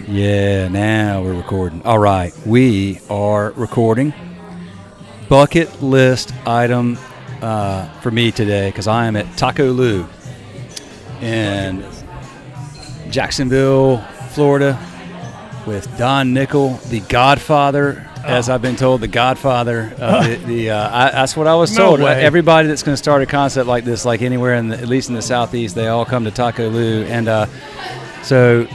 Yeah, now we're recording. All right, we are recording. Bucket list item for me today, because I am at TacoLu in Jacksonville, Florida, with Don Nicol, the Godfather, as I've been told, the Godfather. That's what I was told. No way. Everybody that's going to start a concept like this, like anywhere, at least in the Southeast, they all come to TacoLu. And so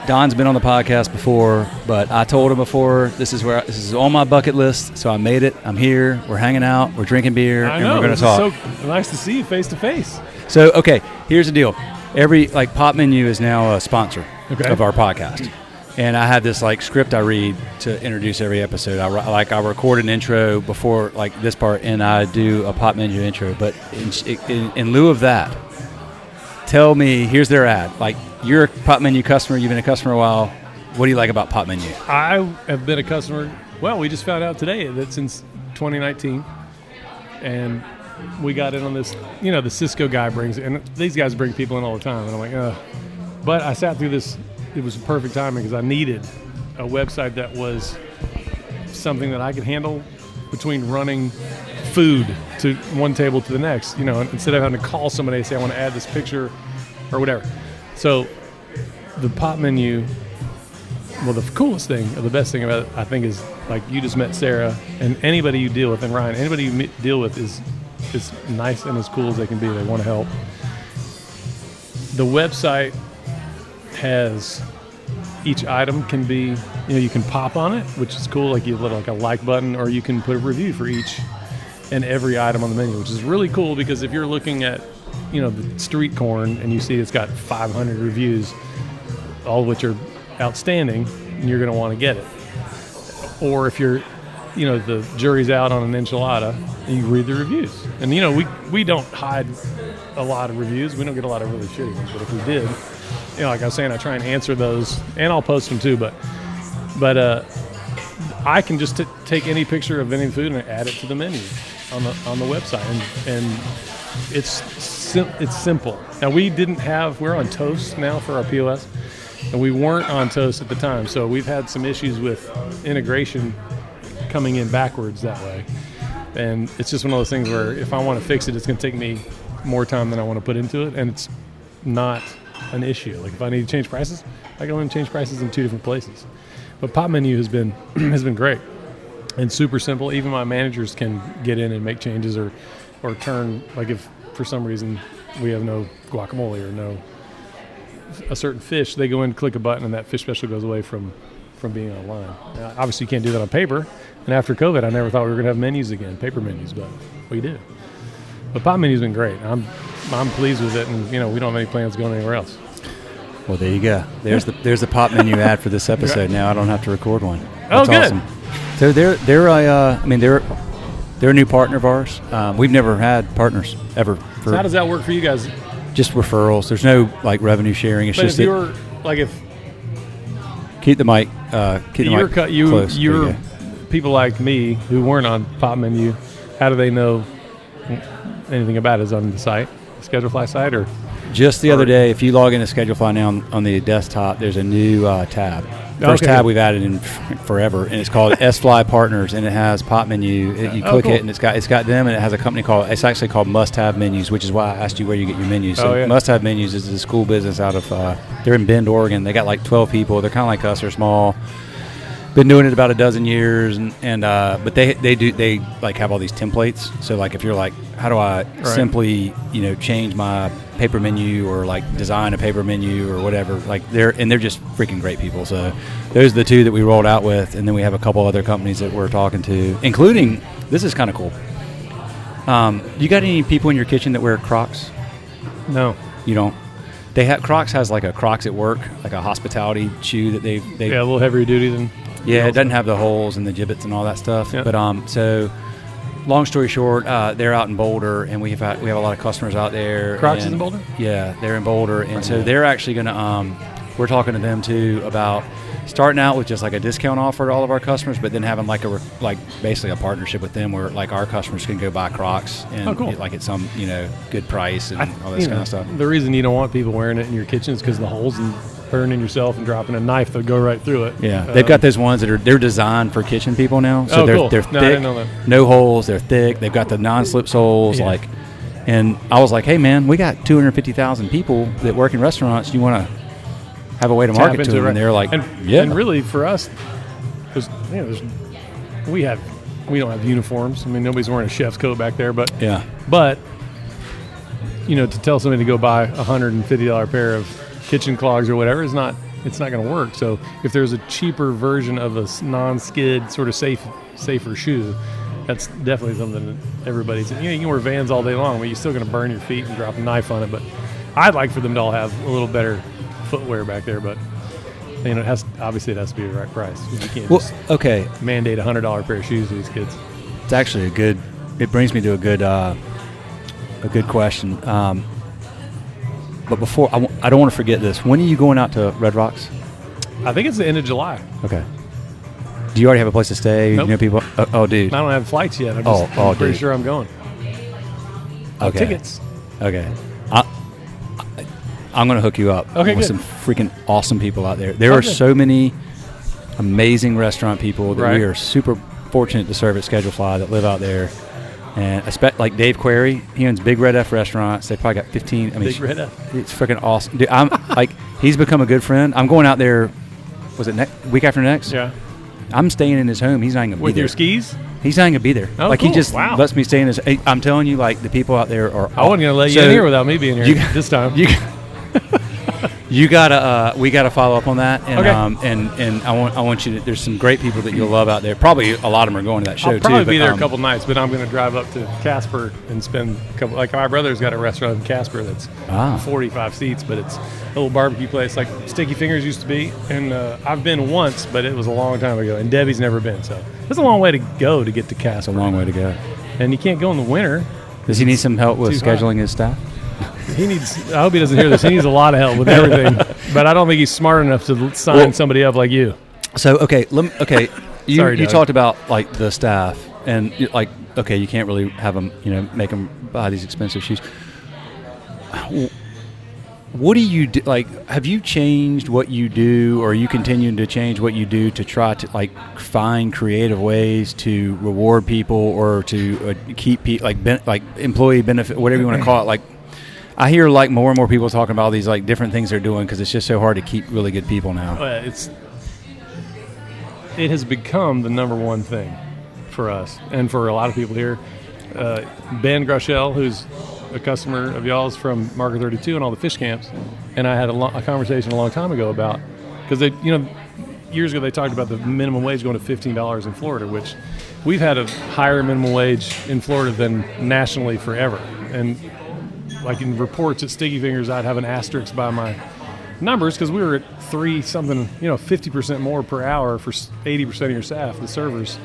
Don's been on the podcast before, but I told him before, this is on my bucket list, so I made it. I'm here. We're hanging out. We're drinking beer, and we're going to talk. It's so nice to see you face to face. So, okay, here's the deal. Every Pop Menu is now a sponsor of our podcast. And I have this script I read to introduce every episode. I record an intro before this part, and I do a Pop Menu intro. But in lieu of that, tell me, here's their ad. You're a Pop Menu customer. You've been a customer a while. What do you like about Pop Menu? I have been a customer. Well, we just found out today that since 2019, and we got in on this. You know, the Cisco guy brings it, and these guys bring people in all the time, and I'm like, ugh. But I sat through this. It was perfect timing because I needed a website that was something that I could handle between running food to one table to the next. You know, instead of having to call somebody and say I want to add this picture or whatever. So the Pop Menu, well, the coolest thing, or the best thing about it, I think, is you just met Sarah, and anybody you deal with, and Ryan, anybody you deal with is nice and as cool as they can be. They want to help. The website has each item can be, you can pop on it, which is cool. You put a like button, or you can put a review for each and every item on the menu, which is really cool because if you're looking at the street corn and you see it's got 500 reviews, all of which are outstanding, and you're going to want to get it. Or if you're, the jury's out on an enchilada, and you read the reviews. And, we don't hide a lot of reviews. We don't get a lot of really shitty ones, but if we did, like I was saying, I try and answer those, and I'll post them too, but I can just take any picture of any food and add it to the menu on the website, and it's simple. Now we're on Toast now for our POS, and we weren't on Toast at the time, so we've had some issues with integration coming in backwards that way, and it's just one of those things where if I want to fix it, it's going to take me more time than I want to put into it, and it's not an issue. If I need to change prices, I can only change prices in 2 different places. But Pop Menu has been great and super simple. Even my managers can get in and make changes or turn, if for some reason we have no guacamole or a certain fish, they go in, click a button, and that fish special goes away from being online. Now, obviously you can't do that on paper, and after COVID I never thought we were going to have menus again, paper menus, but we do. But Pop Menu's been great. I'm pleased with it, and we don't have any plans going anywhere else. Well, there you go. There's the Pop Menu ad for this episode. Now I don't have to record one. That's good. Awesome. So they're a new partner of ours. We've never had partners ever. So how does that work for you guys? Just referrals. There's no revenue sharing. It's just if you're if keep the mic. Keep the mic close. You're people like me who weren't on Pop Menu. How do they know anything about it? Is on the site, Schedulefly site, or just the other day? If you log into Schedulefly now on the desktop, there's a new tab. First tab we've added in forever, and it's called S-Fly Partners, and it has Pop Menu. You click it, and it's got them, and it has a company it's actually called Must Have Menus, which is why I asked you where you get your menus. So Must Have Menus is a school business out of they're in Bend, Oregon. They got 12 people. They're kind of like us. They're small. Been doing it about a dozen years, but they have all these templates. So if you're how do I simply change my paper menu or design a paper menu or whatever, they're just freaking great people. So those are the two that we rolled out with, and then we have a couple other companies that we're talking to, including, this is kind of cool. You got any people in your kitchen that wear Crocs? No, you don't. Crocs has a Crocs at work, a hospitality shoe that they a little heavier duty than. Yeah, it doesn't have the holes and the gibbets and all that stuff. Yep. But so, long story short, they're out in Boulder, and we have a lot of customers out there. Crocs is in Boulder? Yeah, they're in Boulder, and so they're actually going to. We're talking to them too about starting out with just a discount offer to all of our customers, but then having basically a partnership with them where our customers can go buy Crocs and at some good price and all this kind of stuff. The reason you don't want people wearing it in your kitchen is because the holes burning yourself and dropping a knife that'll go right through it. Yeah, they've got those ones they're designed for kitchen people now. So cool. they're No, thick, I didn't know that. no holes. They're thick. They've got the non-slip soles. Yeah. And I was like, hey man, we got 250,000 people that work in restaurants. You want to have a way to market to them? And they're like, yeah. And really for us, we don't have uniforms. I mean, nobody's wearing a chef's coat back there, but to tell somebody to go buy a $150 pair of kitchen clogs or whatever it's not going to work. So if there's a cheaper version of a non-skid sort of safer shoe, that's definitely something that everybody's. You can wear Vans all day long, but you're still going to burn your feet and drop a knife on it. But I'd like for them to all have a little better footwear back there, but it has to be the right price. You can't just mandate a $100 pair of shoes to these kids. It's actually it brings me to a good question. But before, I don't want to forget this. When are you going out to Red Rocks? I think it's the end of July. Okay. Do you already have a place to stay? Nope. You know people? Oh, dude. I don't have flights yet. I'm pretty sure I'm going. Okay. Tickets. Okay. I'm going to hook you up with some freaking awesome people out there. There are so many amazing restaurant people that we are super fortunate to serve at Schedule Fly that live out there. And like Dave Query, he owns Big Red F restaurants. They probably got 15. Big Red F. It's freaking awesome. Dude, I'm like, he's become a good friend. I'm going out there. Was it week after next? Yeah. I'm staying in his home. He's not going to be there. With your skis? He's not going to be there. Oh, like cool. He just lets me stay in his. I'm telling you, like the people out there are. I wasn't going to let you in here without me being here this time. We gotta follow up on that, and I want you to. There's some great people that you'll love out there. Probably a lot of them are going to that show too. I'll probably be there a couple nights, but I'm going to drive up to Casper and spend a couple. Like my brother's got a restaurant in Casper that's 45 seats, but it's a little barbecue place like Sticky Fingers used to be. And I've been once, but it was a long time ago. And Debbie's never been, so it's a long way to go to get to Casper. It's a long way to go, and you can't go in the winter. Does he need some help with scheduling his staff? I hope he doesn't hear this. He needs a lot of help with everything, but I don't think he's smart enough to sign somebody up like you. So you talked about like the staff and like you can't really have them make them buy these expensive shoes. What do you do? Like, have you changed what you do, or are you continuing to change what you do to try to like find creative ways to reward people or to keep people like employee benefit, whatever you want to call it? Like, I hear like more and more people talking about all these like different things they're doing because it's just so hard to keep really good people now. It has become the number one thing for us and for a lot of people here. Ben Groeschel, who's a customer of y'all's from Market 32 and all the fish camps, and I had a conversation a long time ago about, because years ago they talked about the minimum wage going to $15 in Florida, which we've had a higher minimum wage in Florida than nationally forever. And like in reports at Sticky Fingers, I'd have an asterisk by my numbers because we were at 50% more per hour for 80% of your staff, the servers,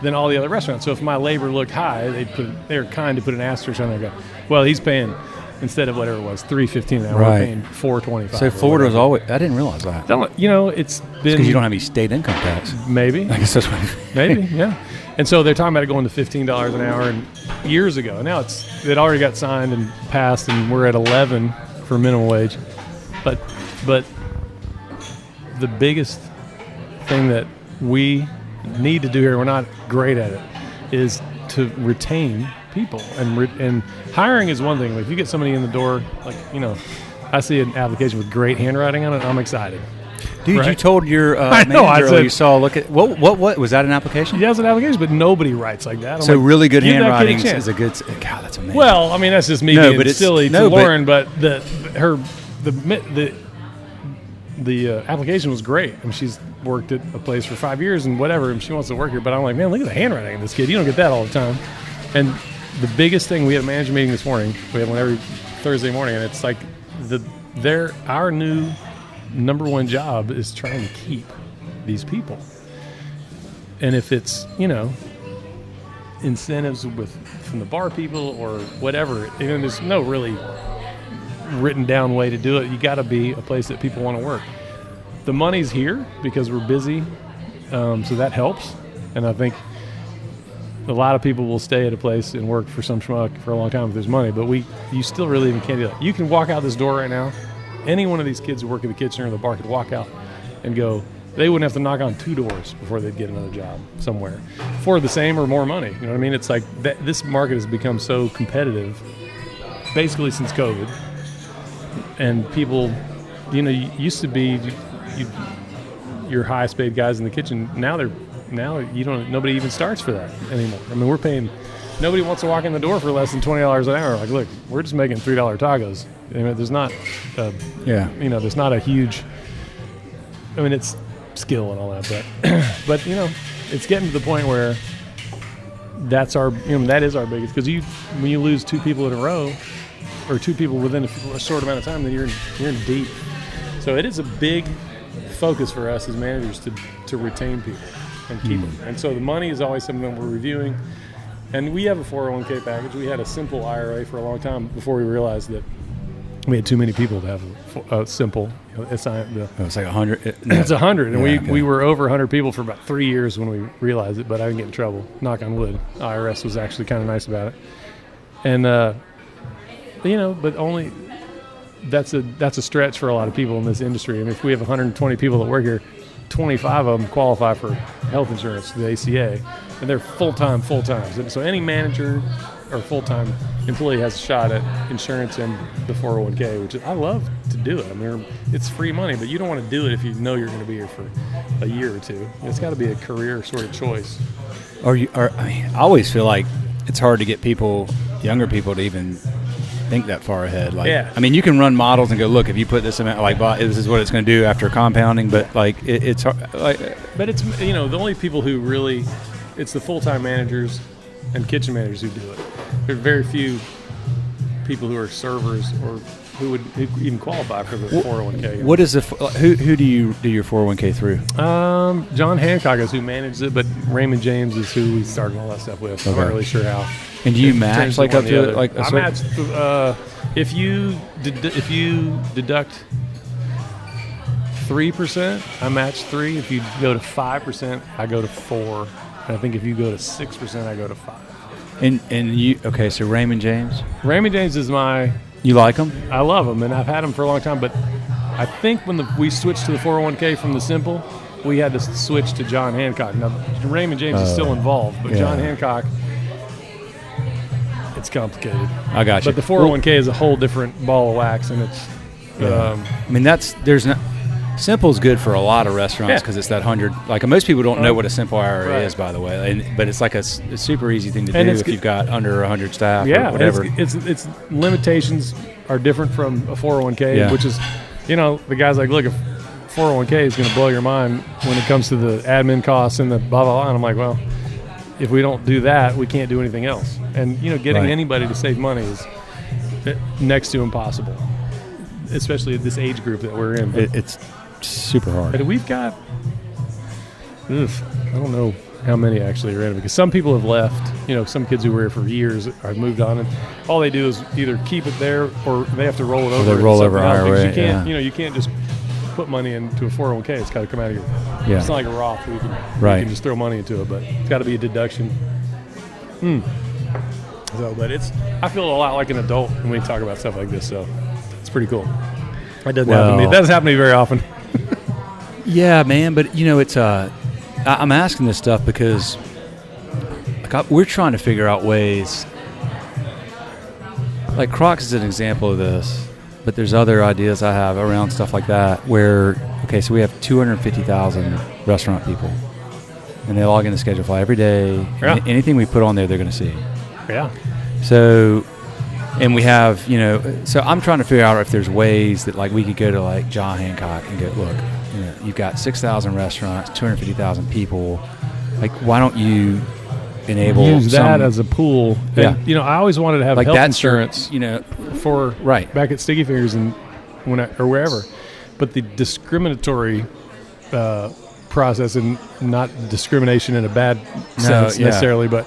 than all the other restaurants. So if my labor looked high, they were kind to put an asterisk on there and go, well, he's paying, instead of whatever it was, $3.15 an hour, we're paying $4.25. So Florida was always, I didn't realize that. It's been. Because you don't have any state income tax. Maybe. I guess that's what. Maybe, yeah. And so they're talking about it going to $15 an hour and years ago. Now it already got signed and passed, and we're at 11 for minimum wage. But the biggest thing that we need to do here, we're not great at it, is to retain people. And hiring is one thing. If you get somebody in the door, I see an application with great handwriting on it, I'm excited. Dude, right? You told your manager you saw look at what was that an application? Yeah, it's an application, but nobody writes like that. So really good handwriting is a good. God, that's amazing. Well, I mean, that's just me being silly to Lauren, but the application was great. I mean, she's worked at a place for 5 years and whatever, and she wants to work here. But I'm like, man, look at the handwriting of this kid. You don't get that all the time. And the biggest thing, we had a manager meeting this morning. We have one every Thursday morning, and it's like our new number one job is trying to keep these people. And if it's, incentives from the bar people or whatever, there's no really written down way to do it. You got to be a place that people want to work. The money's here because we're busy, so that helps. And I think a lot of people will stay at a place and work for some schmuck for a long time if there's money, but you still really even can't do that. You can walk out this door right now any one of these kids who work in the kitchen or the bar could walk out and go, they wouldn't have to knock on 2 doors before they'd get another job somewhere for the same or more money. You know what I mean? It's like this market has become so competitive basically since COVID. And people, used to be your highest paid guys in the kitchen. Now nobody even starts for that anymore. I mean, we're paying, nobody wants to walk in the door for less than $20 an hour. Like, look, we're just making $3 tacos. I mean, there's not, there's not a huge, it's skill and all that, but it's getting to the point where that is our biggest, because when you lose 2 people in a row or 2 people within a short amount of time, then you're in deep. So it is a big focus for us as managers to retain people and keep them. And so the money is always something that we're reviewing. And we have a 401k package. We had a simple IRA for a long time before we realized that we had too many people to have a simple. It's like 100. It's 100, and we were over 100 people for about 3 years when we realized it. But I didn't get in trouble. Knock on wood. IRS was actually kind of nice about it. And but only that's a stretch for a lot of people in this industry. And if we have 120 people that work here, 25 of them qualify for health insurance, the ACA, and they're full-time. And so any manager or full-time employee has a shot at insurance and the 401k, which I love to do it. I mean, it's free money, but you don't want to do it if you know you're going to be here for a year or 2. It's got to be a career sort of choice. I always feel like it's hard to get younger people to even think that far ahead. I mean, you can run models and go, look, if you put this amount, this is what it's going to do after compounding, but it's hard. But it's the only people who really, it's the full-time managers and kitchen managers who do it. There are very few people who are servers or who would even qualify for the 401k. What is who do you do your 401k through? John Hancock is who manages it, but Raymond James is who we started all that stuff with. Okay. I'm not really sure how. And do you match up to it? I match. If you deduct 3%, I match 3. If you go to 5%, I go to 4. And I think if you go to 6%, I go to 5. And you so Raymond James? Raymond James is You like him? I love him, and I've had him for a long time. But I think when we switched to the 401k from the simple, we had to switch to John Hancock. Now Raymond James is still involved, but John Hancock, it's complicated. I got you. But the 401k is a whole different ball of wax, and it's. Simple's good for a lot of restaurants because it's that 100. Like most people don't know what a simple IRA is, by the way, but it's like a super easy thing to do if you've got under 100 staff or whatever. It's limitations are different from a 401k, which is, the guy's like, look, a 401k is going to blow your mind when it comes to the admin costs and the blah blah blah. And I'm like, well, if we don't do that, we can't do anything else. And getting anybody to save money is next to impossible, especially at this age group that we're in. It's super hard. But we've got, I don't know how many actually are in it, because some people have left. Some kids who were here for years have moved on, and all they do is either keep it there or they have to roll it over. They roll over IRA. You can't, you can't just put money into a 401k. It's got to come out of your. Yeah. It's not like a Roth where you can just throw money into it, but it's got to be a deduction. So, but I feel a lot like an adult when we talk about stuff like this. So it's pretty cool. That doesn't happen to me. That doesn't happen to me very often. Yeah, man. But it's I'm asking this stuff because we're trying to figure out ways. Like Crocs is an example of this, but there's other ideas I have around stuff like that. Where so we have 250,000 restaurant people, and they log in to ScheduleFly every day. Yeah. Anything we put on there, they're going to see. Yeah. So. And we have, so I'm trying to figure out if there's ways that we could go to John Hancock and go, look, you've got 6,000 restaurants, 250,000 people. Why don't you enable use that as a pool? Yeah. And, I always wanted to have health insurance, for back at Sticky Fingers and or wherever. But the discriminatory process, and not discrimination in a bad sense necessarily, but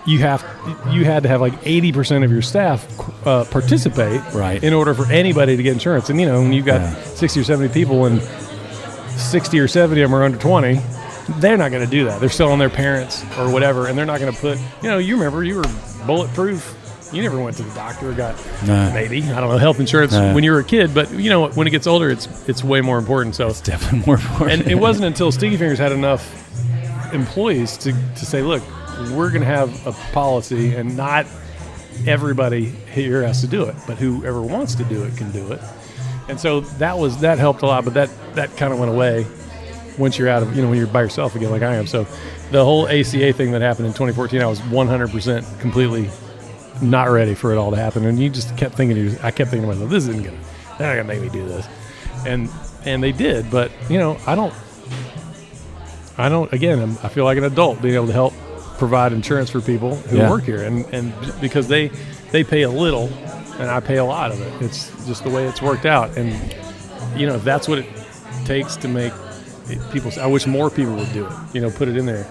you had to have 80% of your staff participate in order for anybody to get insurance. And when you've got 60 or 70 people and 60 or 70 of them are under 20, they're not going to do that. They're still on their parents or whatever, and they're not going to put. You remember you were bulletproof You never went to the doctor or got maybe health insurance when you were a kid. But when it gets older, it's way more important. So it's definitely more important. And it wasn't until Sticky Fingers had enough employees to say, look, we're going to have a policy, and not everybody here has to do it, but whoever wants to do it can do it. And so that helped a lot, but that kind of went away once you're out of, when you're by yourself again, like I am. So the whole ACA thing that happened in 2014, I was 100% completely not ready for it all to happen. And you just kept thinking, I kept thinking to myself, this isn't going to, they're not going to make me do this. And they did, but I don't, again, I feel like an adult being able to help provide insurance for people who work here. And because they pay a little and I pay a lot of it. It's just the way it's worked out. And, if that's what it takes to make people, I wish more people would do it, put it in there.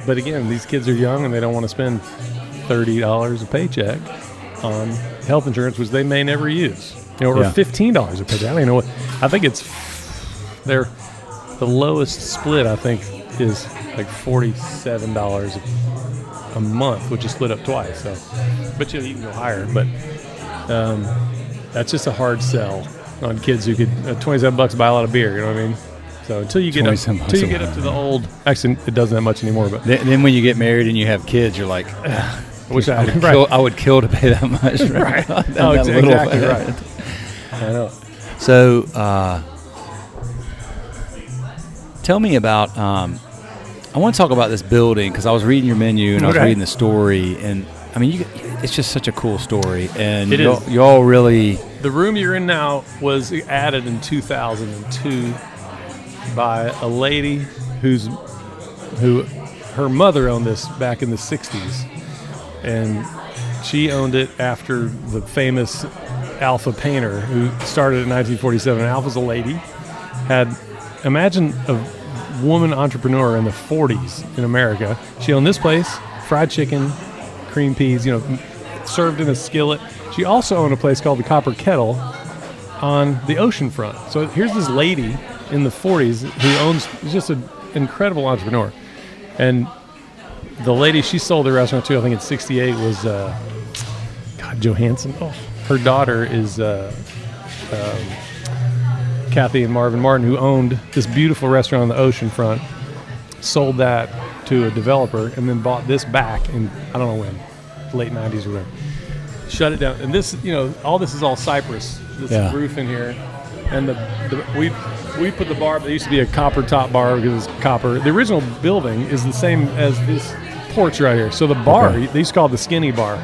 But again, these kids are young and they don't want to spend $30 a paycheck on health insurance, which they may never use, or $15 a paycheck. I don't even know what, I think the lowest split, I think, is like $47 a month, which is split up twice. So, but you can go higher. But that's just a hard sell on kids who could $27 buy a lot of beer. You know what I mean? So until you get up to the old, actually it doesn't that much anymore. But then when you get married and you have kids, you're like, I would kill to pay that much. Right? Exactly right. I know. So tell me about. I want to talk about this building because I was reading your menu and I was reading the story, and I mean, it's just such a cool story. And y'all really. The room you're in now was added in 2002 by a lady who her mother owned this back in the 60s, and she owned it after the famous Alpha painter who started in 1947. Alpha's a lady. Imagine a woman entrepreneur in the 40s in America. She owned this place, fried chicken, cream peas, served in a skillet. She also owned a place called the Copper Kettle on the ocean front. So here's this lady in the 40s who is just an incredible entrepreneur. And the lady, she sold the restaurant too, I think in 68, was Johansson. Oh, her daughter is Kathy and Marvin Martin, who owned this beautiful restaurant on the ocean front, sold that to a developer, and then bought this back in, I don't know when, late 90s or whatever. Shut it down. And this, all this is all cypress, this roof in here. And we put the bar, there used to be a copper top bar because it's copper. The original building is the same as this porch right here. So the bar, they used to call it the skinny bar.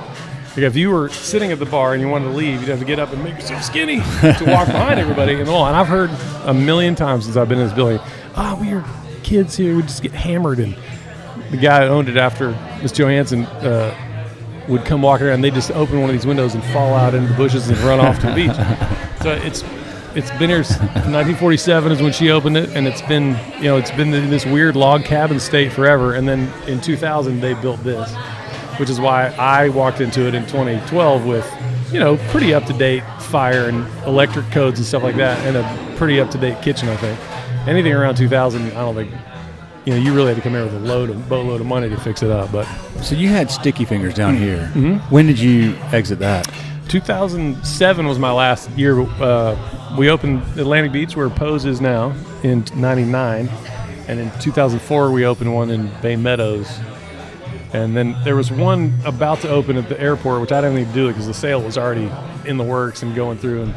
Like if you were sitting at the bar and you wanted to leave, you'd have to get up and make yourself skinny to walk behind everybody in the wall. And I've heard a million times since I've been in this building, we were kids here, we'd just get hammered. And the guy who owned it after Miss Johansson would come walking around, and they'd just open one of these windows and fall out into the bushes and run off to the beach. So it's been here since 1947 is when she opened it, and it's been in this weird log cabin state forever. And then in 2000 they built this, which is why I walked into it in 2012 with, pretty up-to-date fire and electric codes and stuff like that, and a pretty up-to-date kitchen, I think. Anything around 2000, I don't think, you really had to come here with a boatload of money to fix it up. But so you had Sticky Fingers down here. Mm-hmm. When did you exit that? 2007 was my last year. We opened Atlantic Beach, where Pose is now, in 99. And in 2004, we opened one in Bay Meadows. And then there was one about to open at the airport, which I didn't even do it because the sale was already in the works and going through.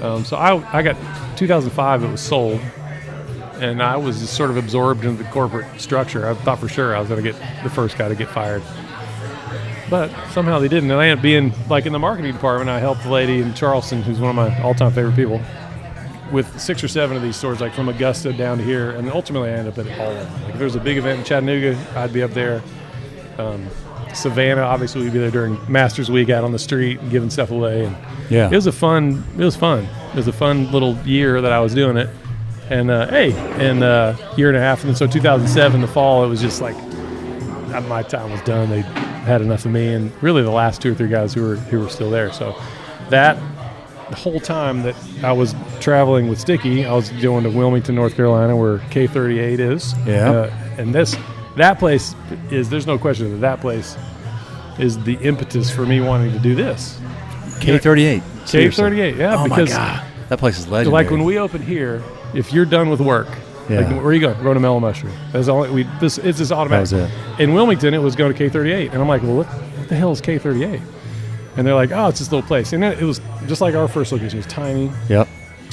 And so I got 2005, it was sold. And I was just sort of absorbed into the corporate structure. I thought for sure I was going to get the first guy to get fired. But somehow they didn't. And I ended up being, like, in the marketing department. I helped the lady in Charleston, who's one of my all-time favorite people, with 6 or 7 of these stores, like from Augusta down to here. And ultimately I ended up at all of them. Like, if there was a big event in Chattanooga, I'd be up there. Savannah, obviously, we'd be there during Masters Week out on the street and giving stuff away. And it was fun. It was a fun little year that I was doing it. And year and a half. And then so 2007, the fall, it was just like my time was done. They had enough of me, and really the last 2 or 3 guys who were still there. So the whole time that I was traveling with Sticky, I was going to Wilmington, North Carolina, where K38 is. Yeah. And that place is, there's no question that place is the impetus for me wanting to do this. K38. K38, yeah. Oh because my God. That place is legendary. like when we open here, if you're done with work, Yeah. like, where are you going? We're going to Mellow Mushroom. That's all. It's just automatic. That was it. In Wilmington, it was going to K38, and I'm like, well, what the hell is K38? And they're like, oh, it's this little place. And then it was just like our first location. It was tiny. Yep.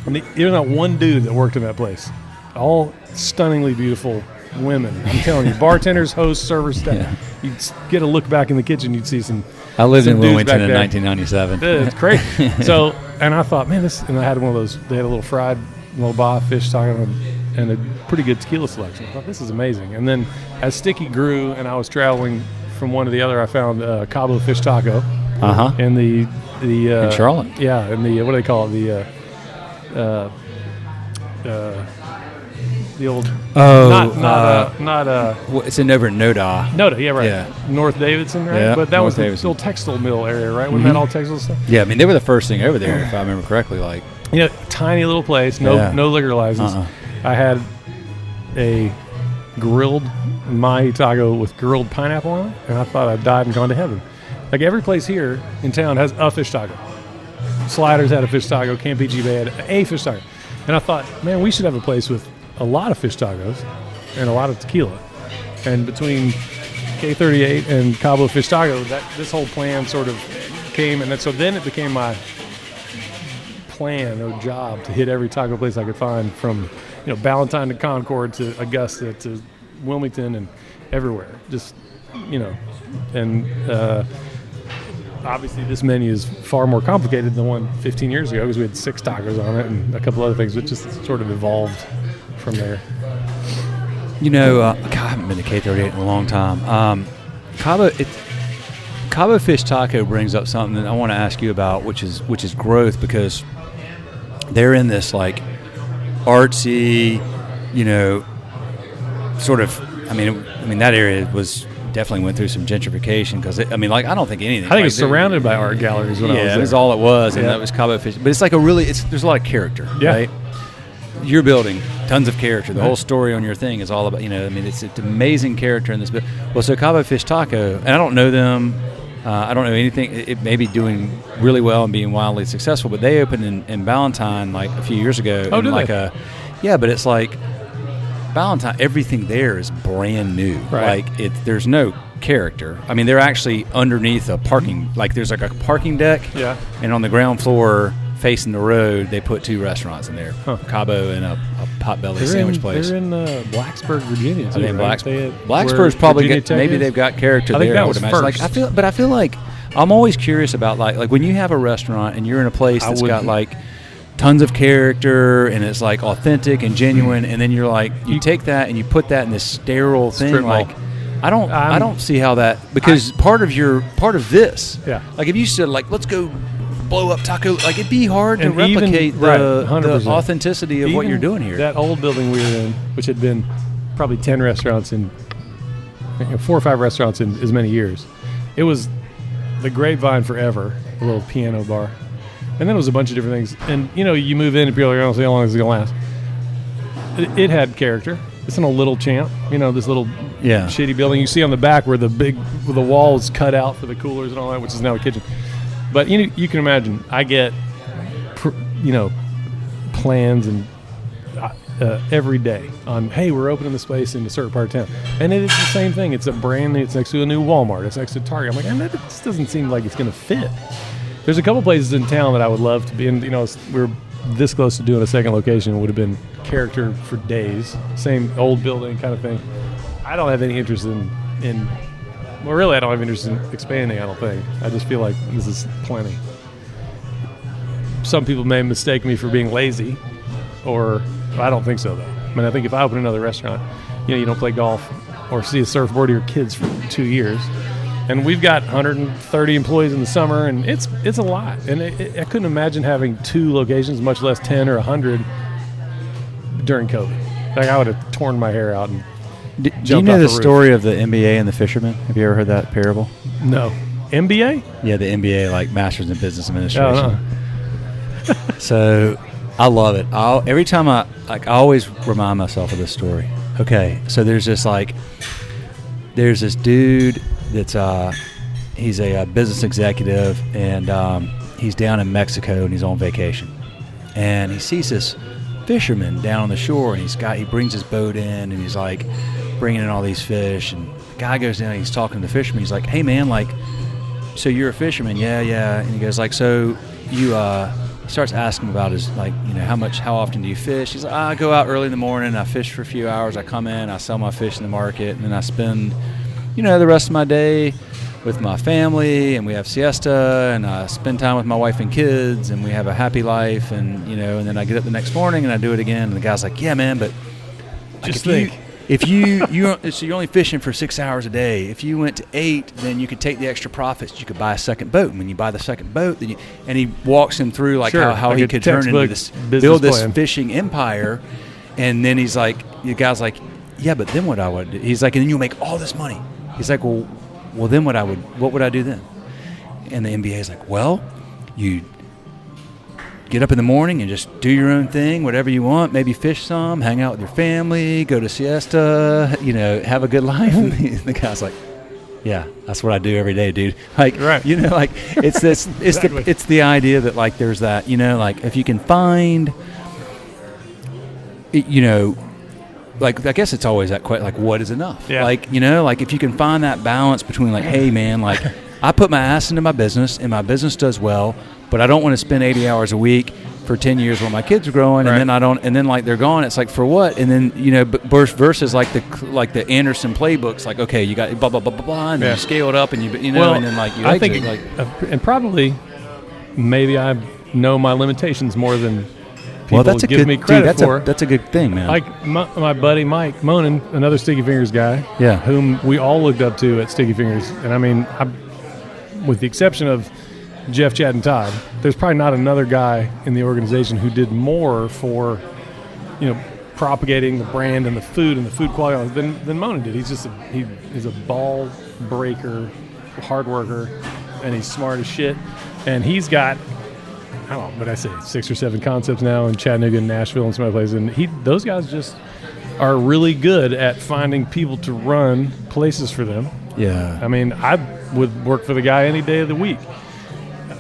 And there was not one dude that worked in that place. All stunningly beautiful women. I'm telling you, bartenders, hosts, servers, staff. Yeah. You'd get a look back in the kitchen, you'd see some. I lived in dudes Wilmington back in there. 1997. It's crazy. So, and I thought, man, and I had one of those. They had a little fried loba fish taco and a pretty good tequila selection. I thought, this is amazing. And then as Sticky grew and I was traveling from one to the other, I found Cabo fish taco. And the in Charlotte. Yeah, and the what do they call it? The old Well, it's over in Noda. Noda, yeah, right. Yeah. North Davidson, right? Yeah, but that North was the Davidson. old textile mill area, right? Wasn't that all textile stuff? Yeah, I mean they were the first thing over there, if I remember correctly. Like, Tiny little place, no liquor license. I had a grilled mahi taco with grilled pineapple on it, and I thought I'd died and gone to heaven. Like every place here in town has a fish taco. Sliders had a fish taco. Campeche Bay had a fish taco. And I thought, man, we should have a place with a lot of fish tacos and a lot of tequila. And between K38 and Cabo Fish Taco, this whole plan sort of came. And so then it became my plan or job to hit every taco place I could find, from Ballantyne to Concord to Augusta to Wilmington and everywhere. Just, and obviously this menu is far more complicated than the one 15 years ago because we had 6 tacos on it and a couple other things, but just sort of evolved from there. God, I haven't been to K38 in a long time. Cabo Fish Taco brings up something that I want to ask you about, which is growth, because they're in this like artsy, sort of. I mean that area definitely went through some gentrification because I don't think anything. I think it's surrounded by art galleries. When I was there. That's all it was, and that was Cabo Fish. But it's like there's a lot of character, right? Your building, tons of character. The whole story on your thing is all about, it's an amazing character in this. Well, so Cabo Fish Taco, and I don't know them. I don't know anything. It may be doing really well and being wildly successful, but they opened in Ballantyne like a few years ago. Oh, did they? Yeah, but it's like Ballantyne. Everything there is brand new. Right. Like there's no character. I mean, they're actually underneath a parking. Like there's like a parking deck. Yeah. And on the ground floor, facing the road, they put 2 restaurants in there, Cabo and a Potbelly sandwich place. They're in Blacksburg, Virginia. Too, Blacksburg's probably maybe they've got character I think there. that was first. Like, I feel like I'm always curious about like when you have a restaurant and you're in a place that's got like tons of character and it's like authentic and genuine, and then you're like you take that and you put that in this sterile thing. Like I don't see how that, because part of this. Yeah. Like if you said like let's go blow up taco, like it'd be hard to replicate the authenticity of what you're doing here. That old building we were in, which had been probably 10 restaurants in 4 or 5 restaurants in as many years, it was the Grapevine forever, a little piano bar, and then it was a bunch of different things. And you move in and people are like, I don't see how long this is gonna last. It had character. It's in a little champ, this little shitty building. You see on the back where the wall is cut out for the coolers and all that, which is now a kitchen. But you can imagine, I get, plans and every day on, hey, we're opening the space in a certain part of town, and it is the same thing. It's it's next to a new Walmart. It's next to Target. I'm like, and that just doesn't seem like it's going to fit. There's a couple places in town that I would love to be in. We're this close to doing a second location. It would have been character for days. Same old building kind of thing. I don't have any interest in. Well, really, I don't have interest in expanding, I don't think. I just feel like this is plenty. Some people may mistake me for being lazy, or I don't think so, though. I mean, I think if I open another restaurant, you don't play golf or see a surfboard of your kids for 2 years. And we've got 130 employees in the summer, and it's a lot. And I couldn't imagine having 2 locations, much less 10 or 100 during COVID. Like, I would have torn my hair out and do you know the story of the MBA and the fisherman? Have you ever heard that parable? No. MBA? Yeah, the MBA, like Masters in Business Administration. So I love it. Every time I always remind myself of this story. Okay, so there's this dude that's he's a business executive, and he's down in Mexico, and he's on vacation. And he sees this fisherman down on the shore, and he brings his boat in, and he's like bringing in all these fish. And the guy goes down, and he's talking to the fisherman. He's like, "Hey man, like, so you're a fisherman?" Yeah. And he goes like, "So you he starts asking about his, like, how often do you fish?" He's like, "I go out early in the morning, I fish for a few hours, I come in, I sell my fish in the market, and then I spend, the rest of my day with my family, and we have siesta, and I spend time with my wife and kids, and we have a happy life, and and then I get up the next morning and I do it again." And the guy's like, "Yeah, man, but just think. If so you're only fishing for 6 hours a day. If you went to 8, then you could take the extra profits. You could buy a second boat. And when you buy the second boat, then and he walks him through how he could turn into this, build this fishing empire. And then he's like, the guy's like, "Yeah, but then what I would do?" He's like, "And then you'll make all this money." He's like, well, then what would I do then? And the MBA is like, "Well, you get up in the morning and just do your own thing, whatever you want, maybe fish some, hang out with your family, go to siesta, have a good life." And the guy's like, "Yeah, that's what I do every day, dude." Like, right. Like it's this, Exactly. it's the idea that like there's that, like if you can find, like I guess it's always that question, like what is enough? Yeah. Like, like if you can find that balance between like, hey man, like I put my ass into my business and my business does well, but I don't want to spend 80 hours a week for 10 years while my kids are growing, right. and then like they're gone. It's like, for what? And then versus like the Anderson playbooks, like, okay, you got blah blah blah blah blah, and then you scale it up, and and then like you exit. I think and probably maybe I know my limitations more than people give me credit for. That's a good thing, man. Like my buddy Mike Monin, another Sticky Fingers guy, whom we all looked up to at Sticky Fingers, and I mean, with the exception of Jeff, Chad, and Todd, there's probably not another guy in the organization who did more for, propagating the brand and the food quality than Monin did. He's just he's a ball breaker, hard worker, and he's smart as shit. And he's got, I don't know, but I say 6 or 7 concepts now in Chattanooga and Nashville and some other places. And those guys just are really good at finding people to run places for them. Yeah. I mean, I would work for the guy any day of the week.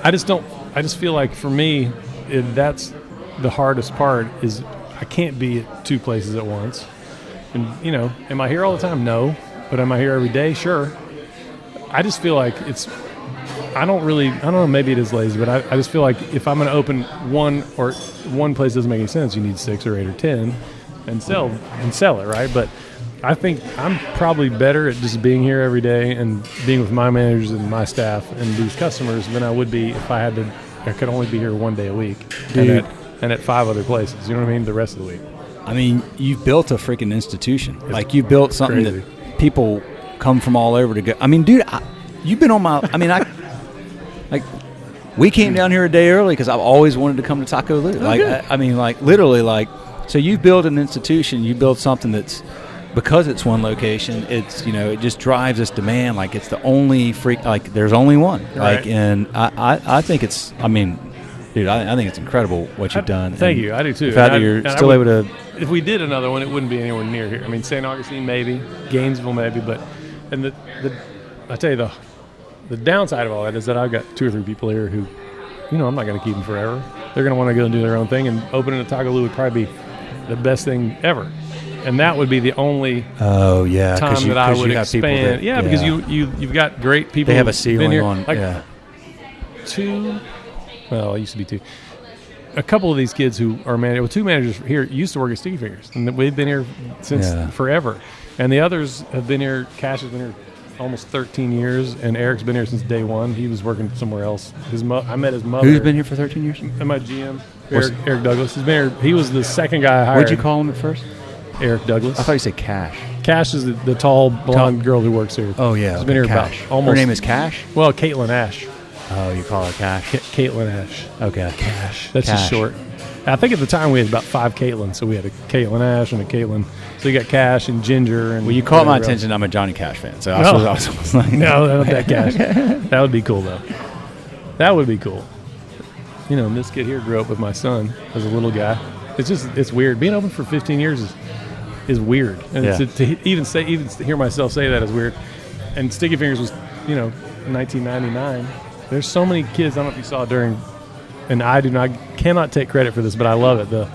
I just feel like for me, that's the hardest part is I can't be at 2 places at once. And, am I here all the time? No. But am I here every day? Sure. I just feel like I don't know, maybe it is lazy, but I just feel like if I'm going to open one place doesn't make any sense, you need 6 or 8 or 10 and sell it, right? But I think I'm probably better at just being here every day and being with my managers and my staff and these customers than I would be if I could only be here 1 day a week and at 5 other places. You know what I mean? The rest of the week. I mean, you've built a freaking institution. Like you built something crazy. That people come from all over to go. I mean, dude, you've been on my. I mean, like we came down here a day early because I've always wanted to come to TacoLu. Literally. So you build an institution. You build something that's. Because it's one location, it's it just drives this demand. Like it's the only there's only one. Right. Like, and I think it's. I mean, dude, I think it's incredible what you've done. Thank you. I do too. The fact that you're still able to. If we did another one, it wouldn't be anywhere near here. I mean, St. Augustine maybe, Gainesville maybe, but I tell you the downside of all that is that I've got 2 or 3 people here who, I'm not going to keep them forever. They're going to want to go and do their own thing, and opening a TacoLu would probably be the best thing ever. And that would be the only time that I would expand. Because you've got great people. They have a ceiling on. Like 2. Well, it used to be 2. A couple of these kids who are 2 managers here used to work at Sticky Fingers, and we've been here since forever. And the others have been here. Cash has been here almost 13 years, and Eric's been here since day one. He was working somewhere else. I met his mother. Who's been here for 13 years? And my GM, Eric Douglas. He's been here. He was the second guy I hired. What'd you call him at first? Eric Douglas. I thought you said Cash. Cash is the tall, blonde girl who works here. Oh, yeah. She's been here Cash. about almost. Her name is Cash? Well, Caitlin Ash. Oh, you call her Cash? Caitlin Ash. Okay. Cash. That's just short. I think at the time we had about 5 Caitlin, so we had a Caitlin Ash and a Caitlin. So you got Cash and Ginger. And well, you caught my attention. I'm a Johnny Cash fan, so I was like, no, not that Cash. That would be cool, though. That would be cool. And this kid here grew up with my son as a little guy. It's weird. Being open for 15 years is weird, and to even hear myself say that is weird. And Sticky Fingers was, 1999. There's so many kids. I don't know if you saw during, and cannot take credit for this, but I love it.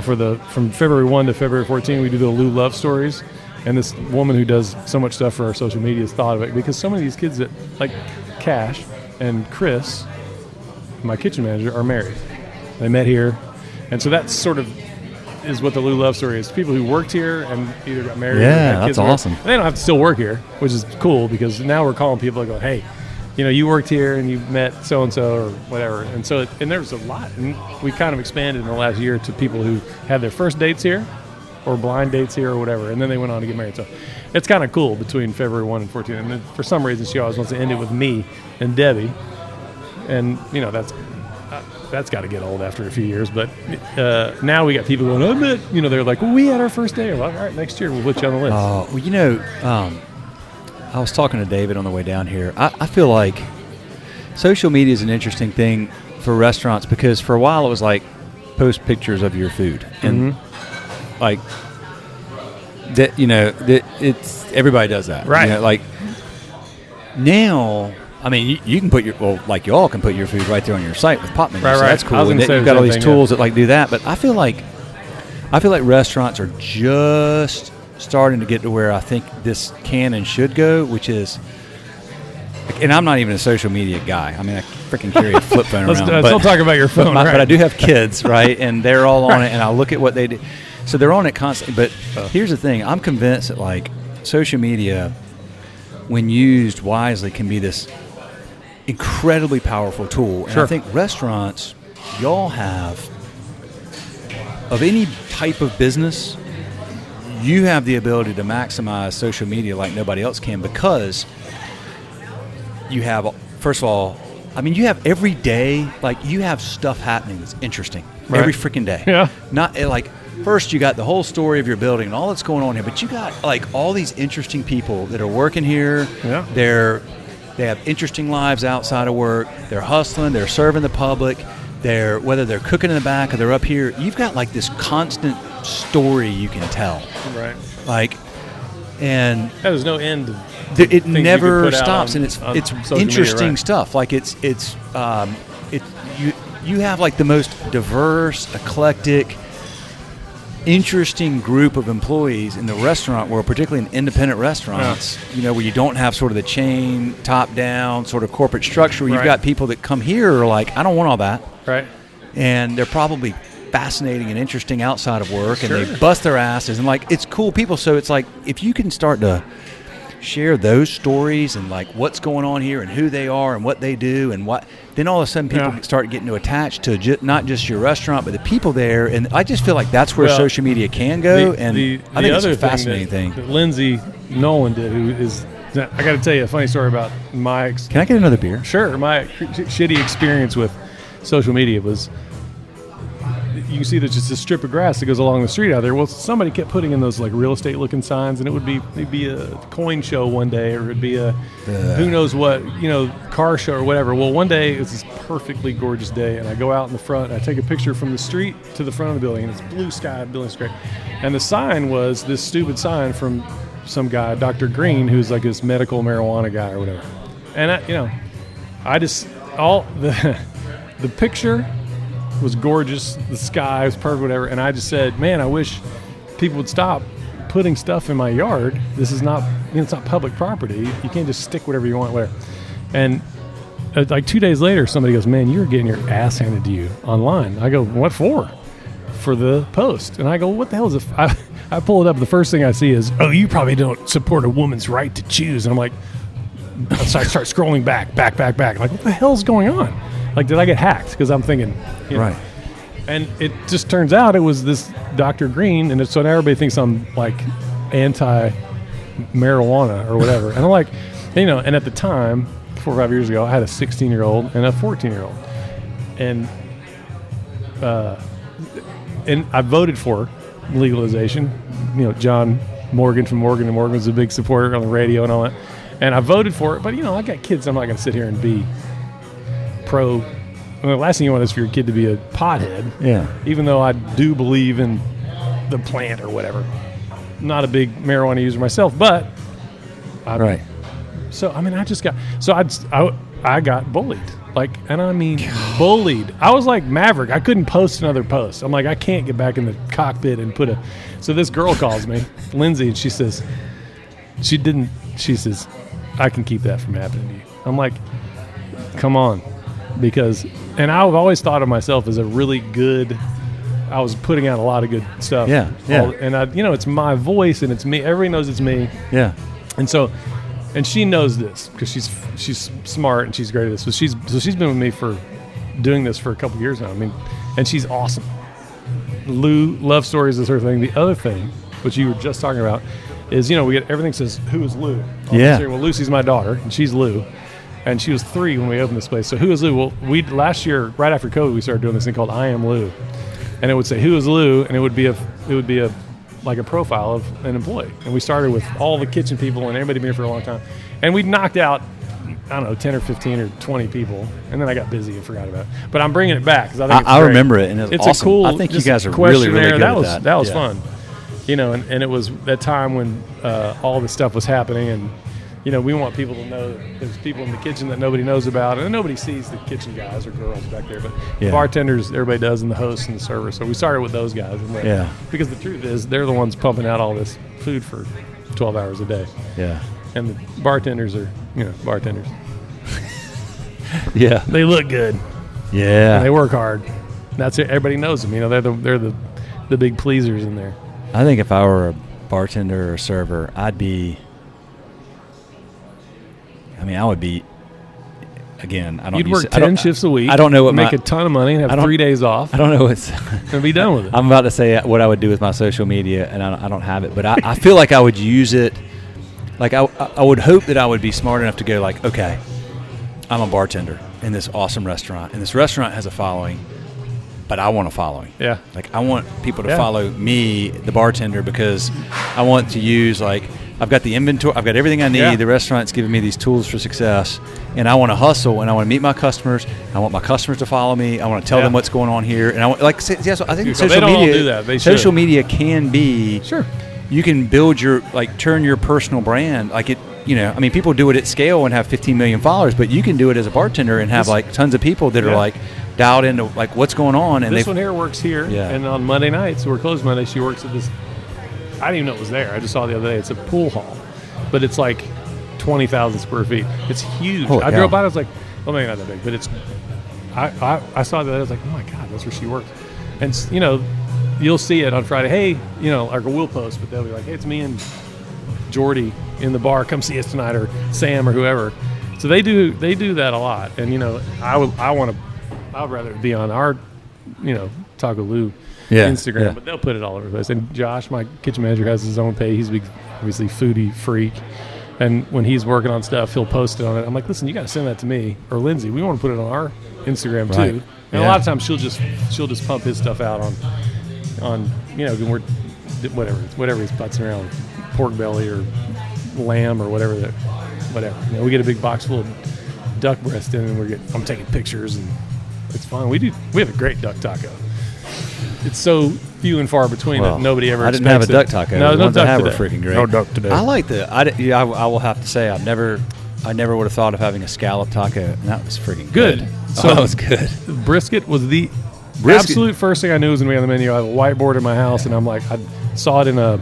From February 1 to February 14, we do the Lou Love Stories, and this woman who does so much stuff for our social media has thought of it because so many of these kids that like Cash and Chris, my kitchen manager, are married. They met here, and so that's sort of is what the Lou Love Story is. People who worked here and either got married or had kids. Yeah, that's awesome. And they don't have to still work here, which is cool because now we're calling people and going, hey, you worked here and you met so-and-so or whatever. And so, and there's a lot. And we kind of expanded in the last year to people who had their first dates here or blind dates here or whatever. And then they went on to get married. So it's kind of cool between February 1 and 14. And then for some reason, she always wants to end it with me and Debbie. And, that's got to get old after a few years. But now we got people going, I met, they're like, well, we had our first day. Well, all right, next year we'll put you on the list. I was talking to David on the way down here. I feel like social media is an interesting thing for restaurants because for a while it was like post pictures of your food and like that. That it's everybody does that, right? Like now, I mean, you can put like y'all can put your food right there on your site with pop menus. Right, so right. That's cool. And you've got all these tools that like do that. But I feel like restaurants are just starting to get to where I think this can and should go, which is, and I'm not even a social media guy. I mean, I freaking carry a flip phone around. Let's don't talk about your phone, but I do have kids, right? And they're all on it, and I look at what they do. So they're on it constantly. But here's the thing. I'm convinced that, like, social media, when used wisely, can be this incredibly powerful tool. And I think restaurants, y'all have, of any type of business, you have the ability to maximize social media like nobody else can because you have, first of all, I mean, you have every day, like you have stuff happening that's interesting every freaking day. Yeah. Not like, first you got the whole story of your building and all that's going on here, but you got like all these interesting people that are working here. Yeah. They have interesting lives outside of work. They're hustling. They're serving the public. Whether they're cooking in the back or they're up here, you've got like this constant story you can tell. Right. Like, and there's no end. It never stops, and it's interesting media, right? stuff. Like you have like the most diverse, eclectic, interesting group of employees in the restaurant world, particularly in independent restaurants. Where you don't have sort of the chain, top-down sort of corporate structure. Where you've got people that come here who are like, I don't want all that. Right. And they're probably fascinating and interesting outside of work, and they bust their asses, and like it's cool people. So it's like if you can start to share those stories and like what's going on here and who they are and what they do and what, then all of a sudden people start getting attached to not just your restaurant but the people there. And I just feel like that's where social media can go. I think it's a fascinating thing that Lindsay Nolan did, who is, I got to tell you a funny story about my. Can I get another beer? Sure. My shitty experience with social media was, you can see there's just a strip of grass that goes along the street out there. Well, somebody kept putting in those like real estate looking signs, and it'd be a coin show one day, or it'd be a who knows what, car show or whatever. Well, one day it was this perfectly gorgeous day, and I go out in the front, and I take a picture from the street to the front of the building, and it's blue sky, the building's great. And the sign was this stupid sign from some guy, Dr. Green, who's like this medical marijuana guy or whatever. And the picture was gorgeous, the sky was perfect, whatever, and I just said, man, I wish people would stop putting stuff in my yard. This is not, it's not public property. You can't just stick whatever you want, whatever. And like 2 days later, somebody goes, man, you're getting your ass handed to you online. I go, what for? For the post. And I go, what the hell is it? I pull it up, the first thing I see is, oh, you probably don't support a woman's right to choose. And I'm like, so I start scrolling back. Like, what the hell's going on? Like, did I get hacked? Because I'm thinking, right. And it just turns out it was this Dr. Green, and so now everybody thinks I'm like anti-marijuana or whatever. And I'm like, and at the time, 4 or 5 years ago, I had a 16-year-old and a 14-year-old, and I voted for legalization. John Morgan from Morgan & Morgan was a big supporter on the radio and all that, and I voted for it. But I got kids. I'm not going to sit here and be pro. The last thing you want is for your kid to be a pothead. Yeah. Even though I do believe in the plant or whatever. Not a big marijuana user myself, but So I mean, I got bullied, and I mean bullied. I was like Maverick. I couldn't post another post. I'm like, I can't get back in the cockpit and put a. So this girl calls me, Lindsay, and she says, I can keep that from happening to you. I'm like, come on, and I've always thought of myself as a really good. I was putting out a lot of good stuff. Yeah. And it's my voice and it's me. Everybody knows it's me. Yeah. And so, and she knows this because she's smart and she's great at this. So she's been with me for doing this for a couple years now. I mean, and she's awesome. Lou, love stories is her thing. The other thing, which you were just talking about, is we get everything says who is Lou. Yeah. Well, Lucy's my daughter and she's Lou, and she was 3 when we opened this place. So who is Lou? Well, last year right after COVID we started doing this thing called I Am Lou, and it would say who is Lou, and it would be a like a profile of an employee. And we started with all the kitchen people and everybody been here for a long time. And we knocked out, I don't know, 10 or 15 or 20 people. And then I got busy and forgot about it. But I'm bringing it back because I think I remember it. And it's awesome. A cool, I think you guys are really, really good at that. That was fun. And it was that time when all this stuff was happening. And, we want people to know that there's people in the kitchen that nobody knows about. And nobody sees the kitchen guys or girls back there. But bartenders, everybody does, and the hosts and the servers. So we started with those guys. And because the truth is, they're the ones pumping out all this food for 12 hours a day. Yeah. And the bartenders are, bartenders. Yeah. They look good. Yeah. And they work hard. That's it. Everybody knows them. They're the big pleasers in there. I think if I were a bartender or a server, I would be, again, I don't You'd work 10 shifts a week. I don't know what make a ton of money and have 3 days off. I don't know what's and be done with it. I'm about to say what I would do with my social media, and I don't have it, but I feel like I would use it. Like I would hope that I would be smart enough to go like, okay, I'm a bartender in this awesome restaurant, and this restaurant has a following, but I want a following. Yeah. Like I want people to follow me, the bartender, because I want to use I've got the inventory. I've got everything I need. Yeah. The restaurant's giving me these tools for success, and I want to hustle, and I want to meet my customers. I want my customers to follow me. I want to tell them what's going on here, and I want I think social media. They don't all do that. They should. Social media can be sure. You can build turn your personal brand people do it at scale and have 15 million followers, but you can do it as a bartender and have tons of people that are dialed into what's going on. And this one here works here, and on Monday nights, we're closed Monday. She works at this. I didn't even know it was there. I just saw it the other day. It's a pool hall, but it's 20,000 square feet. It's huge. I drove by. I was like, well, maybe not that big, but it's. I saw that. I was like, oh my god, that's where she works. And you'll see it on Friday. Hey, we'll post, but they'll be like, hey, it's me and Jordy in the bar. Come see us tonight, or Sam, or whoever. So they do that a lot. And I'd rather be on our, TacoLu Instagram, but they'll put it all over the place. And Josh, my kitchen manager, has his own page. He's a big, obviously, foodie freak. And when he's working on stuff, he'll post it on it. I'm like, listen, you got to send that to me or Lindsay. We want to put it on our Instagram too. And a lot of times she'll just pump his stuff out on whatever he's putzing around, pork belly or lamb or whatever. We get a big box full of duck breast in, and I'm taking pictures, and it's fun. We have a great duck taco. It's so few and far between that nobody ever. I didn't have a duck taco. No, the ones duck I have today. are freaking great. No duck today. I like I will have to say I never would have thought of having a scallop taco. And that was freaking good. So that was good. Brisket was the absolute first thing I knew was going to be on the menu. I have a whiteboard in my house, and I'm like, I saw it in a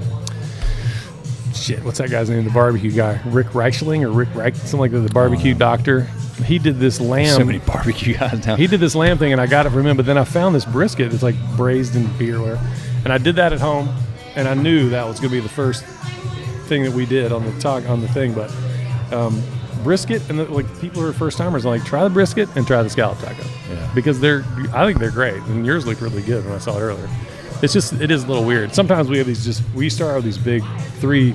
what's that guy's name? The barbecue guy, Rick Reichling or Rick Reich, something like that. The barbecue doctor. He did this lamb. So many barbecue guys now. He did this lamb thing, and I got it from him. But then I found this brisket. It's braised in beer, and I did that at home, and I knew that was going to be the first thing that we did on the thing. But brisket, and people who are first timers, try the brisket and try the scallop taco. Yeah. Because I think they're great, and yours looked really good when I saw it earlier. It is a little weird. Sometimes we have we start with these big 3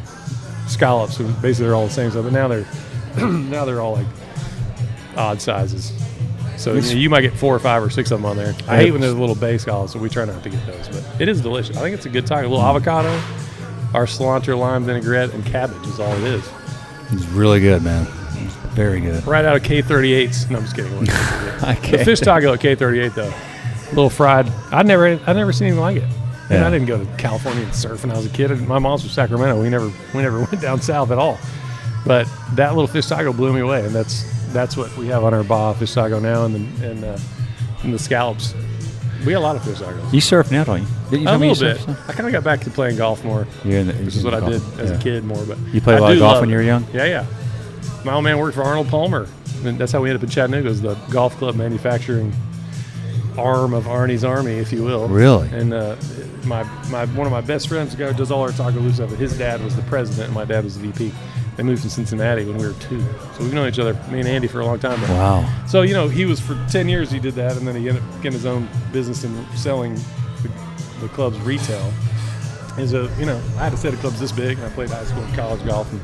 scallops, and basically they're all the same stuff. But now they're all odd sizes. So you might get 4 or 5 or 6 of them on there. I hate when there's a little bay scallops, so we try not to get those. But it is delicious. I think it's a good taco. A little avocado, our cilantro, lime vinaigrette, and cabbage is all it is. It's really good, man. Very good. Right out of K38's. No, I'm just kidding. The fish taco at K38 though, a little fried. I'd never seen anything like it. And I didn't go to California and surf when I was a kid. My mom's from Sacramento. We never went down south at all. But that little fish taco blew me away, and that's what we have on our Baja fish taco now, and the scallops. We got a lot of fish tacos. You surf now, don't you? Didn't you A tell me little you bit. surf? I kind of got back to playing golf more, which is what I did as a kid more. But you played a lot of golf when you were young? Yeah. My old man worked for Arnold Palmer, and that's how we ended up in Chattanooga, as the golf club manufacturing arm of Arnie's Army, if you will. Really? And my one of my best friends, the guy who does all our TacoLu stuff, his dad was the president, and my dad was the VP. They moved to Cincinnati when we were 2. So we've known each other, me and Andy, for a long time. Wow. So, he was for 10 years he did that, and then he ended up getting his own business and selling the club's retail. And so, I had a set of clubs this big, and I played high school and college golf. And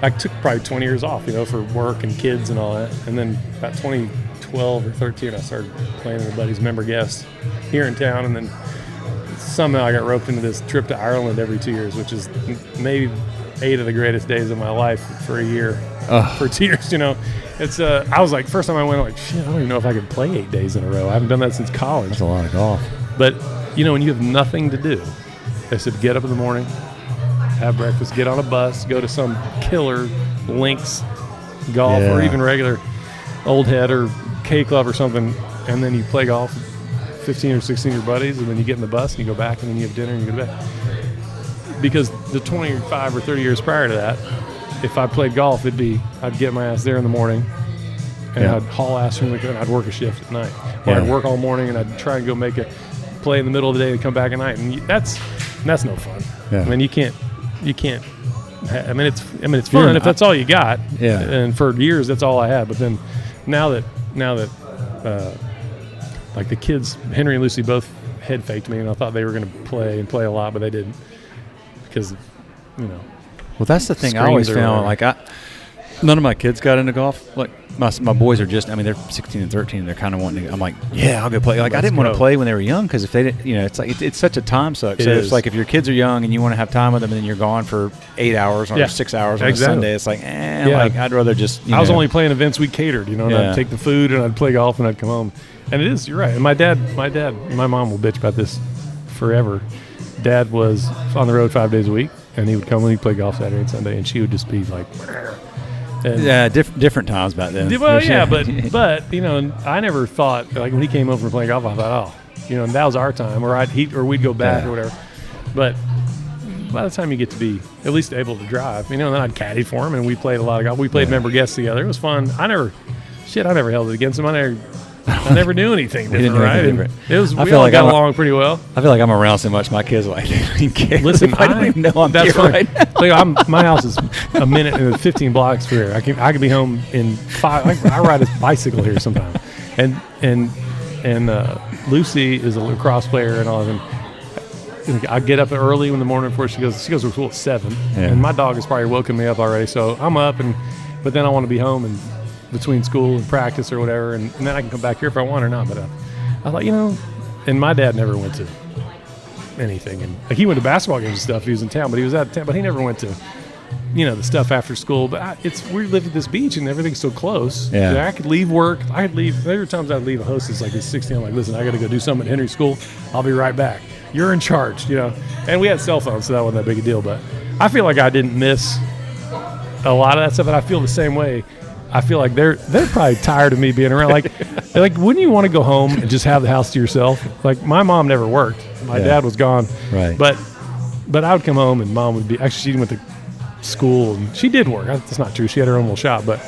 I took probably 20 years off, for work and kids and all that. And then about 2012 or 13, I started playing in a buddy's member guest here in town. And then somehow I got roped into this trip to Ireland every 2 years, which is maybe 8 of the greatest days of my life for a year. For 2 years, It's I was like, first time I went, I'm like, shit, I don't even know if I could play 8 days in a row. I haven't done that since college. That's a lot of golf. But, when you have nothing to do, they said get up in the morning, have breakfast, get on a bus, go to some killer links golf or even regular Old Head or K Club or something, and then you play golf with 15 or 16 of your buddies, and then you get in the bus and you go back, and then you have dinner and you go to bed. Because the 25 or 30 years prior to that, if I played golf, I'd get my ass there in the morning, and I'd haul ass from and I'd work a shift at night. Or I'd work all morning, and I'd try and go make a play in the middle of the day and come back at night. And that's no fun. Yeah. I mean, you can't. I mean, it's fun if that's all you got. Yeah. And for years, that's all I had. But then, now that like the kids, Henry and Lucy both head faked me, and I thought they were going to play a lot, but they didn't, because Well, that's the thing I always found. Like none of my kids got into golf. Like my boys are just, they're 16 and 13. They're kind of wanting to. I'm like, yeah, I'll go play. Like I didn't want to play when they were young, because if they didn't, it's like it's such a time suck. So it's like if your kids are young and you want to have time with them, and then you're gone for 8 hours or 6 hours on a Sunday, it's like, like I'd rather just. I was only playing events we catered, and I'd take the food and I'd play golf and I'd come home. And you're right. And my mom will bitch about this forever. Dad was on the road 5 days a week, and he would come and he'd play golf Saturday and Sunday, and she would just be like, different times back then. Well, yeah, but I never thought, like, when he came over playing golf, I thought, and that was our time, or we'd go back or whatever. But by the time you get to be at least able to drive, and then I'd caddy for him, and we played a lot of golf. We played member guests together. It was fun. I never held it against him. I never knew anything different, right? We all got along pretty well. I feel like I'm around so much, my kids are like, they don't even care. Listen, I don't even know I'm here right now. My house is a minute and 15 blocks from here. I can be home in 5. I ride a bicycle here sometimes. And Lucy is a lacrosse player and all. And I get up early in the morning before she goes to school at 7. Yeah. And my dog has probably woken me up already. So I'm up, but then I want to be home and between school and practice or whatever, and then I can come back here if I want or not. But I thought, and my dad never went to anything, and like, he went to basketball games and stuff. He was in town, but he was out of town. But he never went to, the stuff after school. But we live at this beach, and everything's so close. Yeah. I could leave work. There were times I'd leave a hostess like this 16. I'm like, listen, I got to go do something at Henry's school. I'll be right back. You're in charge, And we had cell phones, so that wasn't that big a deal. But I feel like I didn't miss a lot of that stuff, and I feel the same way. I feel like they're probably tired of me being around. Like, wouldn't you want to go home and just have the house to yourself? Like, my mom never worked. My dad was gone. Right. But I would come home, and mom would be, actually, she went to school, and she did work. That's not true. She had her own little shop. But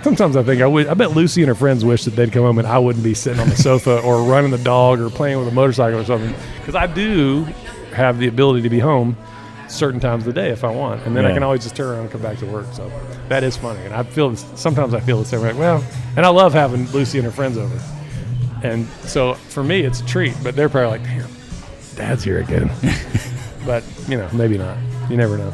sometimes I think I bet Lucy and her friends wish that they'd come home and I wouldn't be sitting on the sofa or running the dog or playing with a motorcycle or something. Because I do have the ability to be home certain times of the day if I want, and then I can always just turn around and come back to work. So that is funny, and sometimes I feel the same. Like, well, and I love having Lucy and her friends over, and so for me it's a treat. But they're probably like, damn, Dad's here again. But maybe not. You never know.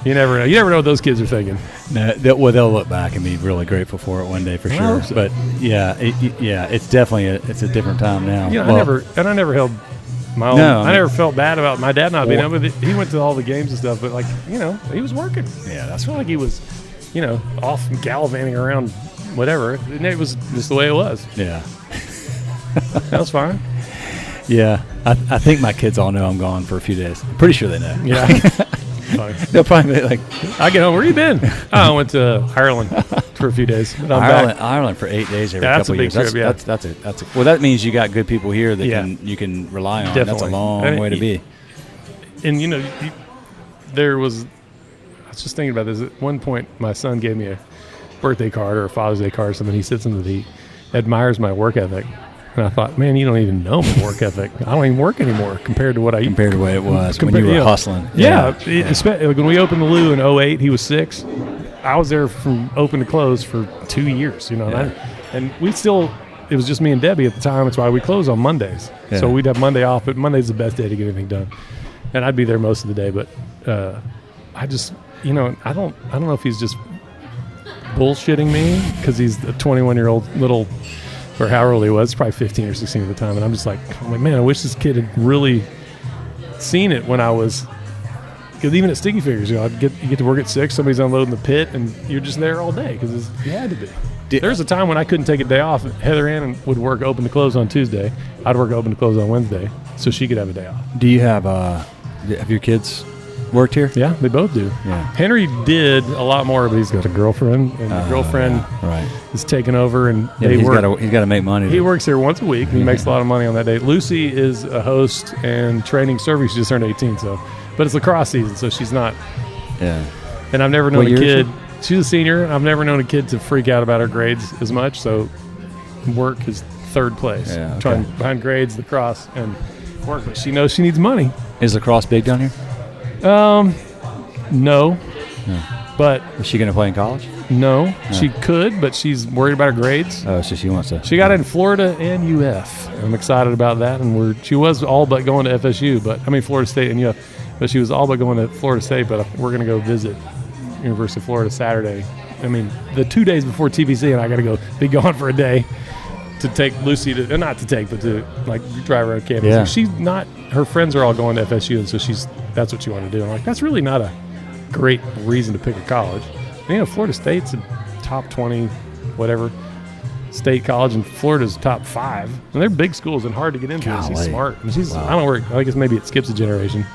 You never know. You never know what those kids are thinking. No, they'll look back and be really grateful for it one day for sure. So. But it's definitely it's a different time now. I never held my own. No, I never felt bad about my dad not being able to. He went to all the games and stuff, but he was working. Yeah, that's felt like he was, off gallivanting around, whatever. And it was just the way it was. Yeah, that was fine. Yeah, I think my kids all know I'm gone for a few days. I'm pretty sure they know. Yeah. funny. They'll probably be like, I get home. Where you been? Oh, I went to Ireland for a few days. But I'm back. Ireland for 8 days every That's couple a big years. trip, That's a well. That means you got good people here that you can rely on. Definitely. That's a long way to be. And there was. I was just thinking about this. At one point, my son gave me a birthday card or a Father's Day card or something. He sits in he admires my work ethic. And I thought, man, you don't even know my work ethic. I don't even work anymore compared to what it was when you were hustling. Yeah. Like when we opened the Lou in 2008, he was 6. I was there from open to close for 2 years, and we still, it was just me and Debbie at the time. That's why we closed on Mondays. Yeah. So we'd have Monday off, but Monday's the best day to get anything done. And I'd be there most of the day, but I just, I don't know if he's just bullshitting me because he's a 21-year-old little, or however old he was, probably 15 or 16 at the time. And I'm like, man, I wish this kid had really seen it when I was, because even at Sticky Figures, you get to work at 6, somebody's unloading the pit, and you're just there all day because you had to be. There's a time when I couldn't take a day off. Heather Ann would work open to close on Tuesday. I'd work open to close on Wednesday, so she could have a day off. Do you have your kids worked here? Yeah, they both do. Yeah. Henry did a lot more, but he's got a girlfriend, and the girlfriend is taking over, and they work. He's got to make money. He works here once a week, and he makes a lot of money on that day. Lucy is a host and training server. She just turned 18, but it's lacrosse season, so she's not. Yeah. And I've never known a kid. She's a senior. I've never known a kid to freak out about her grades as much. So work is third place. Yeah, okay. Trying behind grades, lacrosse, and work. But she knows she needs money. Is lacrosse big down here? No. But is she going to play in college? No, she could, but she's worried about her grades. Oh, so she wants to. She got in Florida and UF. I'm excited about that, and she was all but going to FSU, Florida State and UF, but she was all but going to Florida State. But we're going to go visit University of Florida Saturday. The 2 days before TVC, and I got to be gone for a day to take Lucy to, not to take, but to drive around campus. Yeah. She's not. Her friends are all going to FSU, and so that's what she wanted to do. I'm like, that's really not a great reason to pick a college. Florida State's a top 20, whatever, state college, and Florida's top 5. And they're big schools and hard to get into. Golly. She's smart. I don't work. I guess maybe it skips a generation.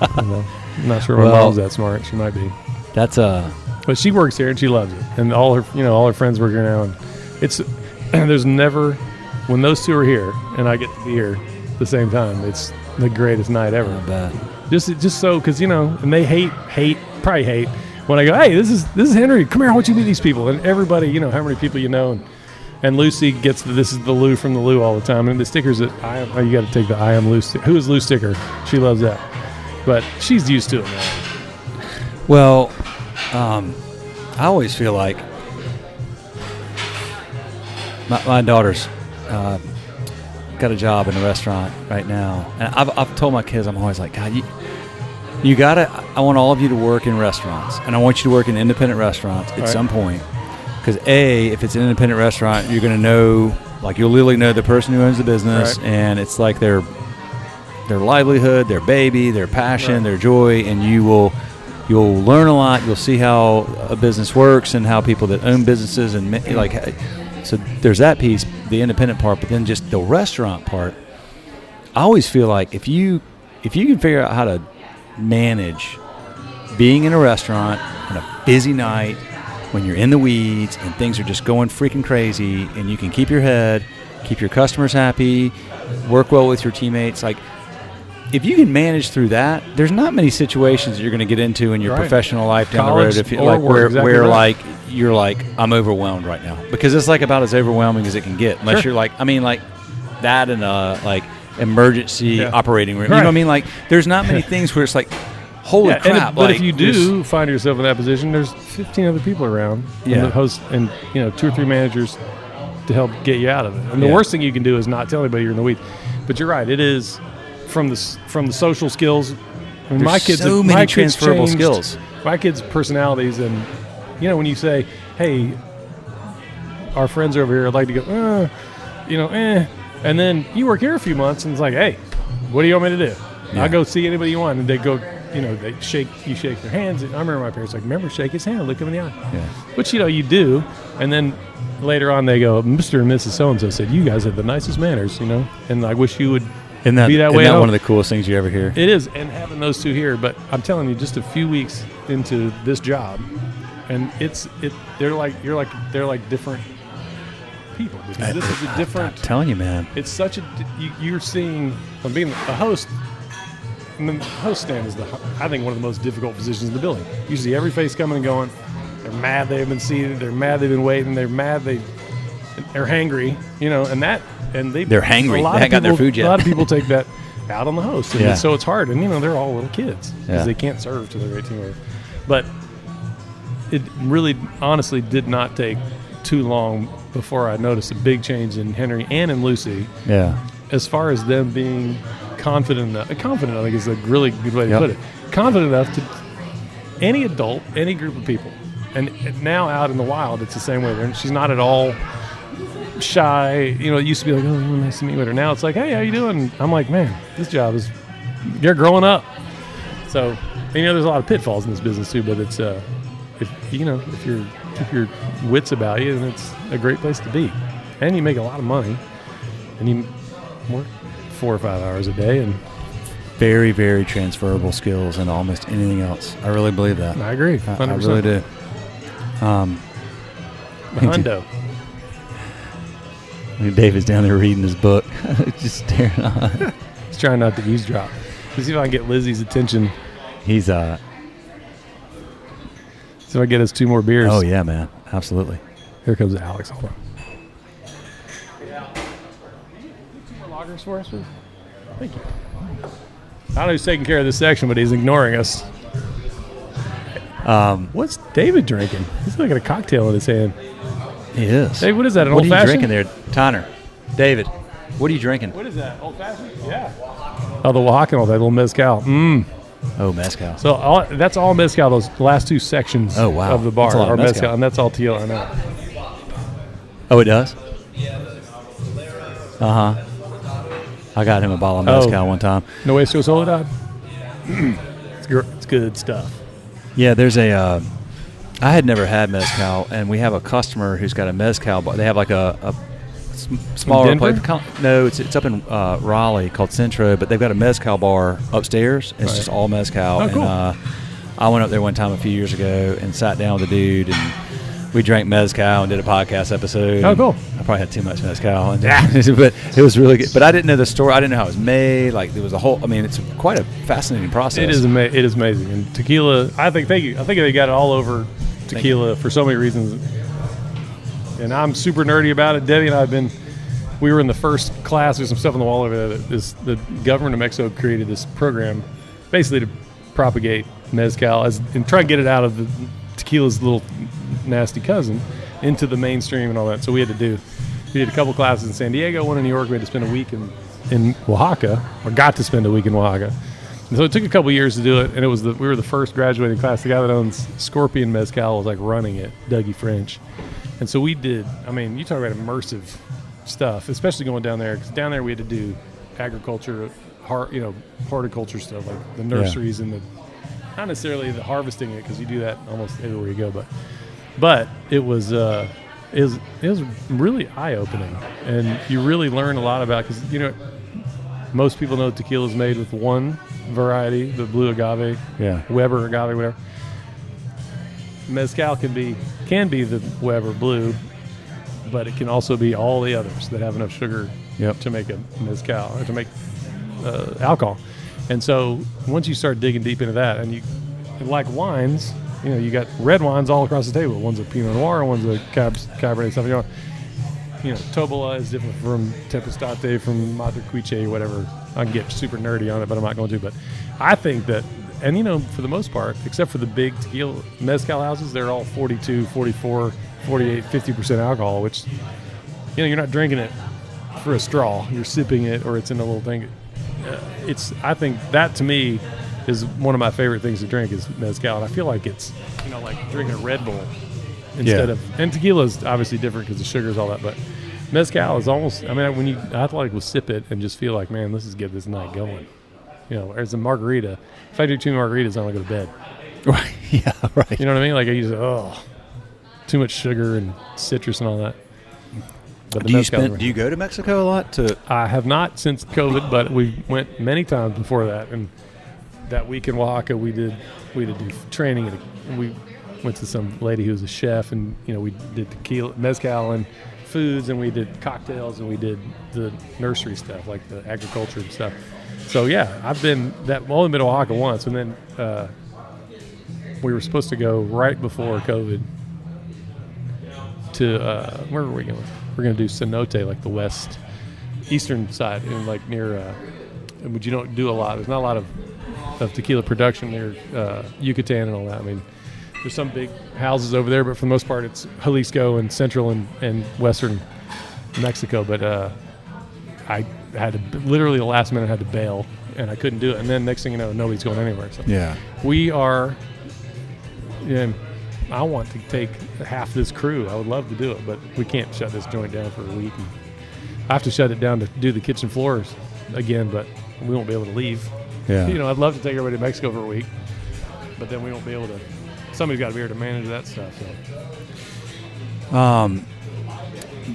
I'm not sure my mom's that smart. She might be. But she works here and she loves it. And all her friends work here now. And there's never, when those two are here and I get to be here at the same time, it's the greatest night ever. I bet. Just so, because and they probably hate when I go, hey, this is Henry, come here, I want you to meet these people, and everybody, how many people and Lucy gets this is the Lou from the Lou all the time, and the stickers that you got to take the I am Lou who is Lou sticker, she loves that, but she's used to it now. Well, I always feel like my daughter's got a job in a restaurant right now, and I've told my kids, I'm always like, God, you gotta. I want all of you to work in restaurants, and I want you to work in independent restaurants at some point. Because if it's an independent restaurant, you're gonna know, you'll literally know the person who owns the business, and it's like their livelihood, their baby, their passion, their joy, and you'll learn a lot. You'll see how a business works and how people that own businesses and so there's that piece, the independent part, but then just the restaurant part. I always feel like if you can figure out how to manage being in a restaurant on a busy night when you're in the weeds and things are just going freaking crazy, and you can keep your head, keep your customers happy, work well with your teammates, if you can manage through that, there's not many situations that you're going to get into in your professional life down the road if you where you're like, I'm overwhelmed right now, because it's about as overwhelming as it can get, unless you're that in a emergency operating room. You know what I mean? There's not many things where it's holy crap. But if you do find yourself in that position, there's 15 other people around, and the host, and 2 or 3 managers to help get you out of it. And the worst thing you can do is not tell anybody you're in the weeds. But you're right, it is from the social skills. I mean, my kids transferable skills. My kids' personalities, and when you say, "Hey, our friends are over here, I'd like to go," and then you work here a few months, and it's like, "Hey, what do you want me to do? I'll go see anybody you want," and they go. They shake their hands. I remember my parents remember, shake his hand, look him in the eye. Yeah. Which, you do. And then later on they go, Mr. and Mrs. So-and-so said, you guys have the nicest manners, and I wish you would Isn't that, be that isn't way. that one of the coolest things you ever hear? It is, and having those two here. But I'm telling you, just a few weeks into this job, and they're like different people, because this is a different. I'm telling you, man. It's such a you're seeing. I'm being a host. And the host stand is I think one of the most difficult positions in the building. You see every face coming and going. They're mad they've been seated. They're mad they've been waiting. They're mad they're hangry. They're hangry. They haven't got their food yet. A lot of people take that out on the host, and so it's hard. And they're all little kids because they can't serve till they're 18. But it really, honestly, did not take too long before I noticed a big change in Henry and in Lucy. Yeah. As far as them being confident enough, I think is a really good way to put it. Confident enough to any adult, any group of people. And now out in the wild, it's the same way. She's not at all shy. It used to be like, oh, nice to meet with her. Now it's like, hey, how you doing? I'm like, man, this job is, you're growing up. So, there's a lot of pitfalls in this business too, but it's, if you keep your wits about you, then it's a great place to be. And you make a lot of money, and you work 4 or 5 hours a day, and very, very transferable skills and almost anything else. I really believe that. I agree. 100%. I really do. Hundo. David's down there reading his book, just staring on. He's trying not to eavesdrop. Let's see if I can get Lizzie's attention. He's See if I get us 2 more beers. Oh yeah, man, absolutely. Here comes Alex. Hold on. Two more lagers for us, please. Thank you. I don't know who's taking care of this section, but he's ignoring us. What's David drinking? He's looking at a cocktail in his hand. He is. Hey, what is that, an old-fashioned? What are you old-fashioned? drinking there, Tanner? David, what are you drinking? What is that, old-fashioned? Yeah. Oh, the Oaxaca, that little mezcal. Oh, mezcal. So that's all mezcal, those last 2 sections of the bar are mezcal, and that's all tequila. I know. Oh, it does? Uh-huh. I got him a bottle of mezcal one time. No way, Soledad. It's good stuff. Yeah, there's I had never had mezcal, and we have a customer who's got a mezcal bar. They have like a smaller place. No, it's up in Raleigh called Centro, but they've got a mezcal bar upstairs. It's just all mezcal. Oh, cool. And I went up there one time a few years ago and sat down with a dude, and we drank mezcal and did a podcast episode. Oh, cool. I probably had too much mezcal, but it was really good. But I didn't know the story. I didn't know how it was made. Like, there was a whole. I mean, it's quite a fascinating process. It is amazing. And tequila, I think they got it all over tequila for so many reasons. And I'm super nerdy about it. Debbie and I we were in the first class. There's some stuff on the wall over there. The government of Mexico created this program basically to propagate mezcal and try and get it out of the tequila's little nasty cousin into the mainstream and all that. So we did a couple classes in San Diego, one in New York. We had to spend a week in Oaxaca, or got to spend a week in Oaxaca. And so it took a couple years to do it, and we were the first graduating class. The guy that owns Scorpion Mezcal was like running it, Dougie French. And so we did, you talk about immersive stuff, especially going down there, because down there we had to do agriculture, horticulture stuff, like the nurseries and not necessarily the harvesting it, because you do that almost everywhere you go, but it was really eye-opening, and you really learn a lot about, because most people know tequila is made with one variety, the blue agave, Weber agave, whatever. Mezcal can be the Weber blue, but it can also be all the others that have enough sugar to make a mezcal, or to make alcohol. And so once you start digging deep into that, and you like wines, you got red wines all across the table. One's a Pinot Noir, one's a Cabernet Sauvignon. Tobola is different from Tempestate, from Mataquiche, whatever. I can get super nerdy on it, but I'm not going to. But I think that, and for the most part, except for the big tequila mezcal houses, they're all 42, 44, 48, 50% alcohol, which, you're not drinking it for a straw. You're sipping it, or it's in a little thing. I think that, to me, is one of my favorite things to drink is mezcal. And I feel like it's, like drinking a Red Bull instead of, and tequila is obviously different because the sugars, all that, but mezcal is almost, I like will sip it and just feel like, man, let's just get this night going. Whereas a margarita, if I do 2 margaritas, I'm going to go to bed. Right. Yeah, right. You know what I mean? Like, I use, too much sugar and citrus and all that. But do you go to Mexico a lot? I have not since COVID, but we went many times before that. And that week in Oaxaca, we did do training, and we went to some lady who was a chef, and we did tequila, mezcal, and foods, and we did cocktails, and we did the nursery stuff, like the agriculture and stuff. So yeah, I've only been to Oaxaca once, and then we were supposed to go right before COVID to where were we going? We're going to do cenote, like the eastern side, and like near. But you don't do a lot. There's not a lot of tequila production near Yucatan and all that. I mean, there's some big houses over there, but for the most part, it's Jalisco and central and western Mexico. But I had to literally the last minute I had to bail, and I couldn't do it. And then next thing you know, nobody's going anywhere. So yeah, we are. Yeah, I want to take half this crew. I would love to do it, but we can't shut this joint down for a week. And I have to shut it down to do the kitchen floors again, but we won't be able to leave. Yeah. I'd love to take everybody to Mexico for a week, but then we won't be able to. Somebody's got to be here to manage that stuff. So.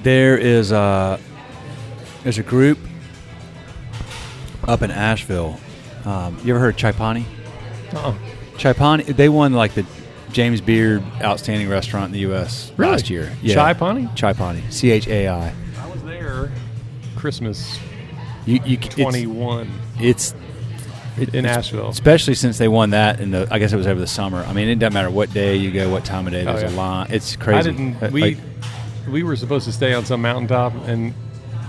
There's a group up in Asheville. You ever heard of Chai Pani? Chai Pani, they won like the James Beard Outstanding Restaurant in the U.S. last year. Yeah. Chai Pani? Chai Pani. CHAI. I was there Christmas you 21. It's in Asheville. Especially since they won that I guess it was over the summer. I mean, it doesn't matter what day you go, what time of day, there's a line. It's crazy. We were supposed to stay on some mountaintop, and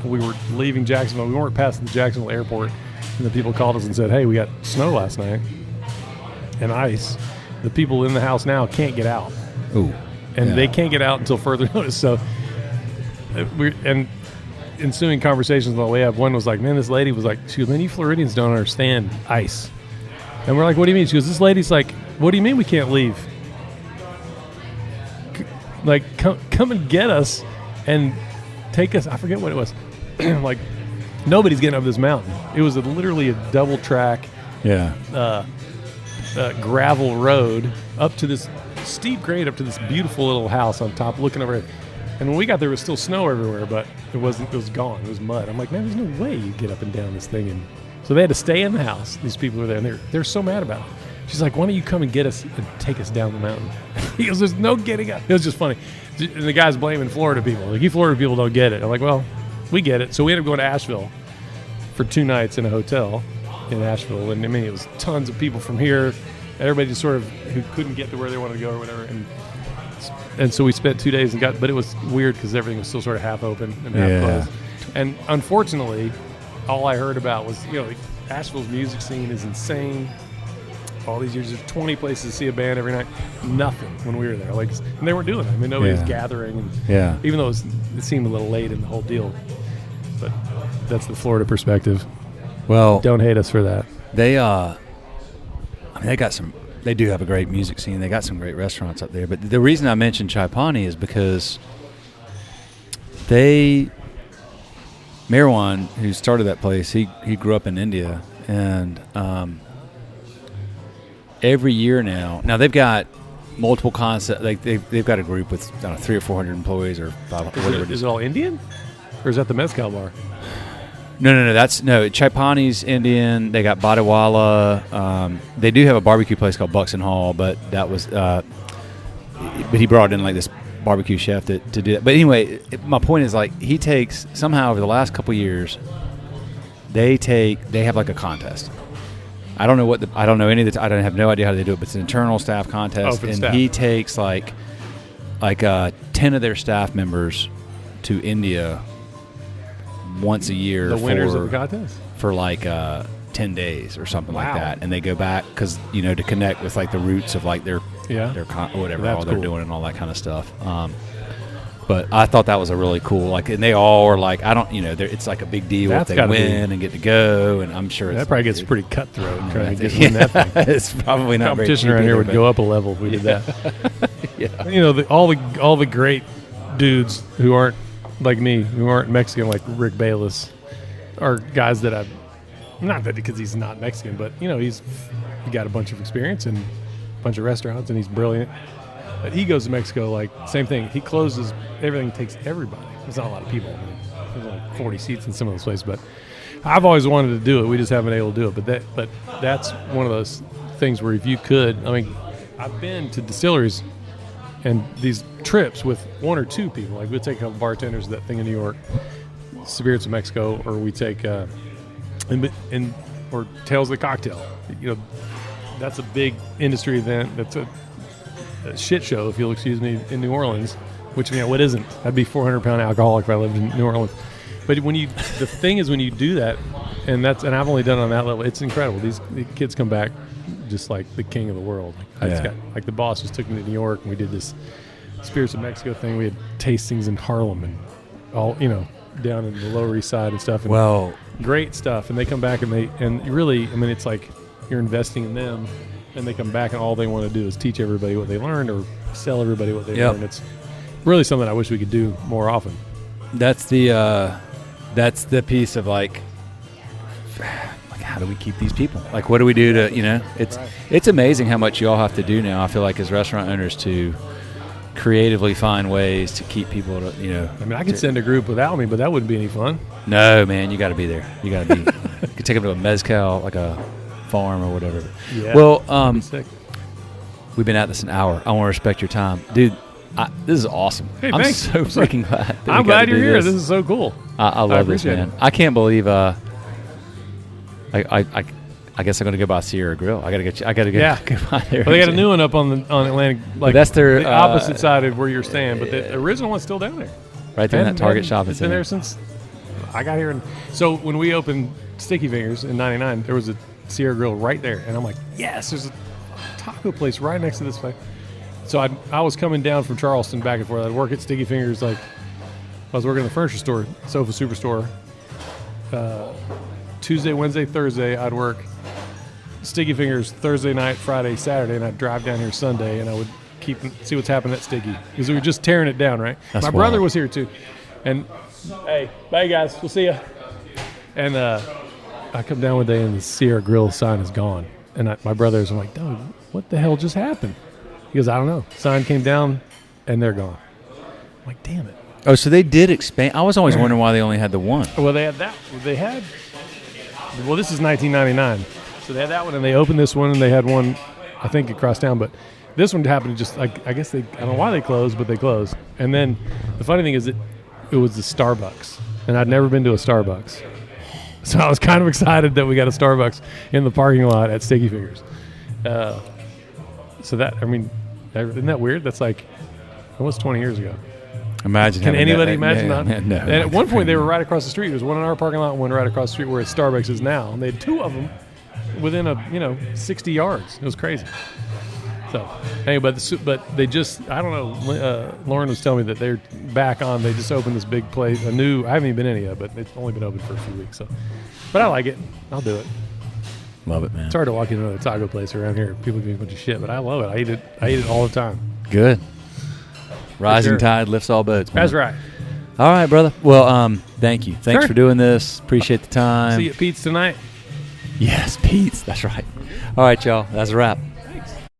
we were leaving Jacksonville. We weren't past the Jacksonville airport, and the people called us and said, hey, we got snow last night and ice. The people in the house now can't get out. Ooh. And they can't get out until further notice. So, ensuing conversations on the way up, one was like, man, this lady was like, she goes, man, you Floridians don't understand ice. And we're like, what do you mean? She goes, this lady's like, what do you mean we can't leave? Come and get us and take us. I forget what it was. Like, nobody's getting up this mountain. It was literally a double track. Yeah. Gravel road up to this steep grade, up to this beautiful little house on top, looking over it. And when we got there, it was still snow everywhere, but it was gone. It was mud. I'm like, man, there's no way you get up and down this thing. And so they had to stay in the house. These people were there, and they're so mad about it. She's like, why don't you come and get us and take us down the mountain? He goes, there's no getting up. It was just funny. And the guy's blaming Florida people. Like, you Florida people don't get it. I'm like, well, we get it. So we ended up going to Asheville for 2 nights in a hotel in Asheville. And I mean, it was tons of people from here. Everybody just sort of who couldn't get to where they wanted to go or whatever. And so we spent 2 days but it was weird because everything was still sort of half open and half closed. And unfortunately, all I heard about was, Asheville's music scene is insane. All these years, there's 20 places to see a band every night. Nothing when we were there. And they weren't doing it. I mean, nobody was gathering. And even though it seemed a little late in the whole deal. But that's the Florida perspective. Well, don't hate us for that. They do have a great music scene. They got some great restaurants up there. But the reason I mentioned Chai Pani is because Marwan, who started that place, he grew up in India, and every year now they've got multiple concepts. Like they've got a group with 300 or 400 employees or 500. Is it all Indian, or is that the mezcal bar? No. Chai Pani's Indian. They got Badiwala. They do have a barbecue place called Buxton Hall, but that was. But he brought in like this barbecue chef to do that. But anyway, my point is like he takes somehow over the last couple of years. They have like a contest. I don't know I don't know any of the. I don't have no idea how they do it, but it's an internal staff contest, and staff. He takes like 10 of their staff members to India once a year. The winners of the contest for 10 days or something like that, and they go back because to connect with like the roots of like their whatever That's they're cool. doing and all that kind of stuff. But I thought that was a really cool and they all are like it's like a big deal if they win and get to go, and I'm sure that probably gets pretty cutthroat trying to win that thing. It's probably not competition very around here would go up a level if we did that. Yeah. All the great dudes who aren't like me, who aren't Mexican, like Rick Bayless, are guys that not that because he's not Mexican, but he's got a bunch of experience and a bunch of restaurants, and he's brilliant. But he goes to Mexico, like, same thing. He closes everything, takes everybody. There's not a lot of people. I mean, there's like 40 seats in some of those places. But I've always wanted to do it. We just haven't been able to do it. But that's one of those things where if you could, I mean, I've been to distilleries and these trips with one or two people. Like, we'll take a couple bartenders to that thing in New York, Spirits of Mexico, or we take or Tales of the Cocktail. You know, that's a big industry event. That's a shit show, if you'll excuse me, in New Orleans. Which, what isn't? I'd be 400-pound alcoholic if I lived in New Orleans. But the thing is, when you do that, and I've only done it on that level, it's incredible. The kids come back just like the king of the world. Like the boss just took me to New York, and we did this Spirits of Mexico thing. We had tastings in Harlem and all, down in the Lower East Side and stuff. And great stuff. And they come back and really, it's like you're investing in them, and they come back and all they want to do is teach everybody what they learned or sell everybody what they learned. It's really something I wish we could do more often. That's the piece of like how do we keep these people? Like, what do we do to, it's amazing how much you all have to do now, I feel like, as restaurant owners, to creatively find ways to keep people to, I could send a group without me, but that wouldn't be any fun. No, man, you got to be there. You got to be, you could take them to a mezcal, like a farm or whatever. Yeah. Well, we've been at this an hour. I want to respect your time. Dude, this is awesome. Hey, I'm thanks. so freaking glad. I'm glad you're here. This is so cool. I love this, man. I can't believe. I guess I'm gonna go by Sierra Grill. I gotta go by there. Well, they got a new one up on Atlantic. Like, that's their the opposite side of where you're staying, but the original one's still down there. Right there in that Target shop. It's been there since I got here. So when we opened Sticky Fingers in '99, there was a Sierra Grill right there, and I'm like, yes, there's a taco place right next to this place. So I was coming down from Charleston back and forth. I'd work at Sticky Fingers, like I was working in the furniture store, Sofa Superstore. Tuesday, Wednesday, Thursday, I'd work Sticky Fingers Thursday night, Friday, Saturday, and I'd drive down here Sunday, and I would see what's happening at Sticky, because we were just tearing it down, right? That's My brother was here too, and hey, bye guys, we'll see ya. And I come down one day and the Sierra Grill sign is gone, and my brothers, I'm like, Doug, what the hell just happened? He goes, I don't know. Sign came down, and they're gone. I'm like, damn it. Oh, so they did expand. I was always wondering why they only had the one. Well, they had that. Well, this is 1999. So they had that one, and they opened this one, and they had one, I think, across town. But this one happened to just, I guess I don't know why they closed, but they closed. And then the funny thing is it was the Starbucks, and I'd never been to a Starbucks. So I was kind of excited that we got a Starbucks in the parking lot at Sticky Fingers. So that, isn't that weird? That's like almost 20 years ago. Imagine. Can anybody imagine that? No. And at one point, they were right across the street. There was one in our parking lot and one right across the street where Starbucks is now. And they had two of them within 60 yards. It was crazy. So, anyway, but they just, I don't know. Lauren was telling me that they're back on. They just opened this big place, I haven't even been in it yet, but it's only been open for a few weeks. So, but I like it. I'll do it. Love it, man. It's hard to walk into another taco place around here. People give me a bunch of shit, but I love it. I eat it all the time. Good. Rising tide lifts all boats, man. That's right. All right, brother. Well, thank you. Thanks for doing this. Appreciate the time. See you at Pete's tonight. Yes, Pete's. That's right. All right, y'all. That's a wrap.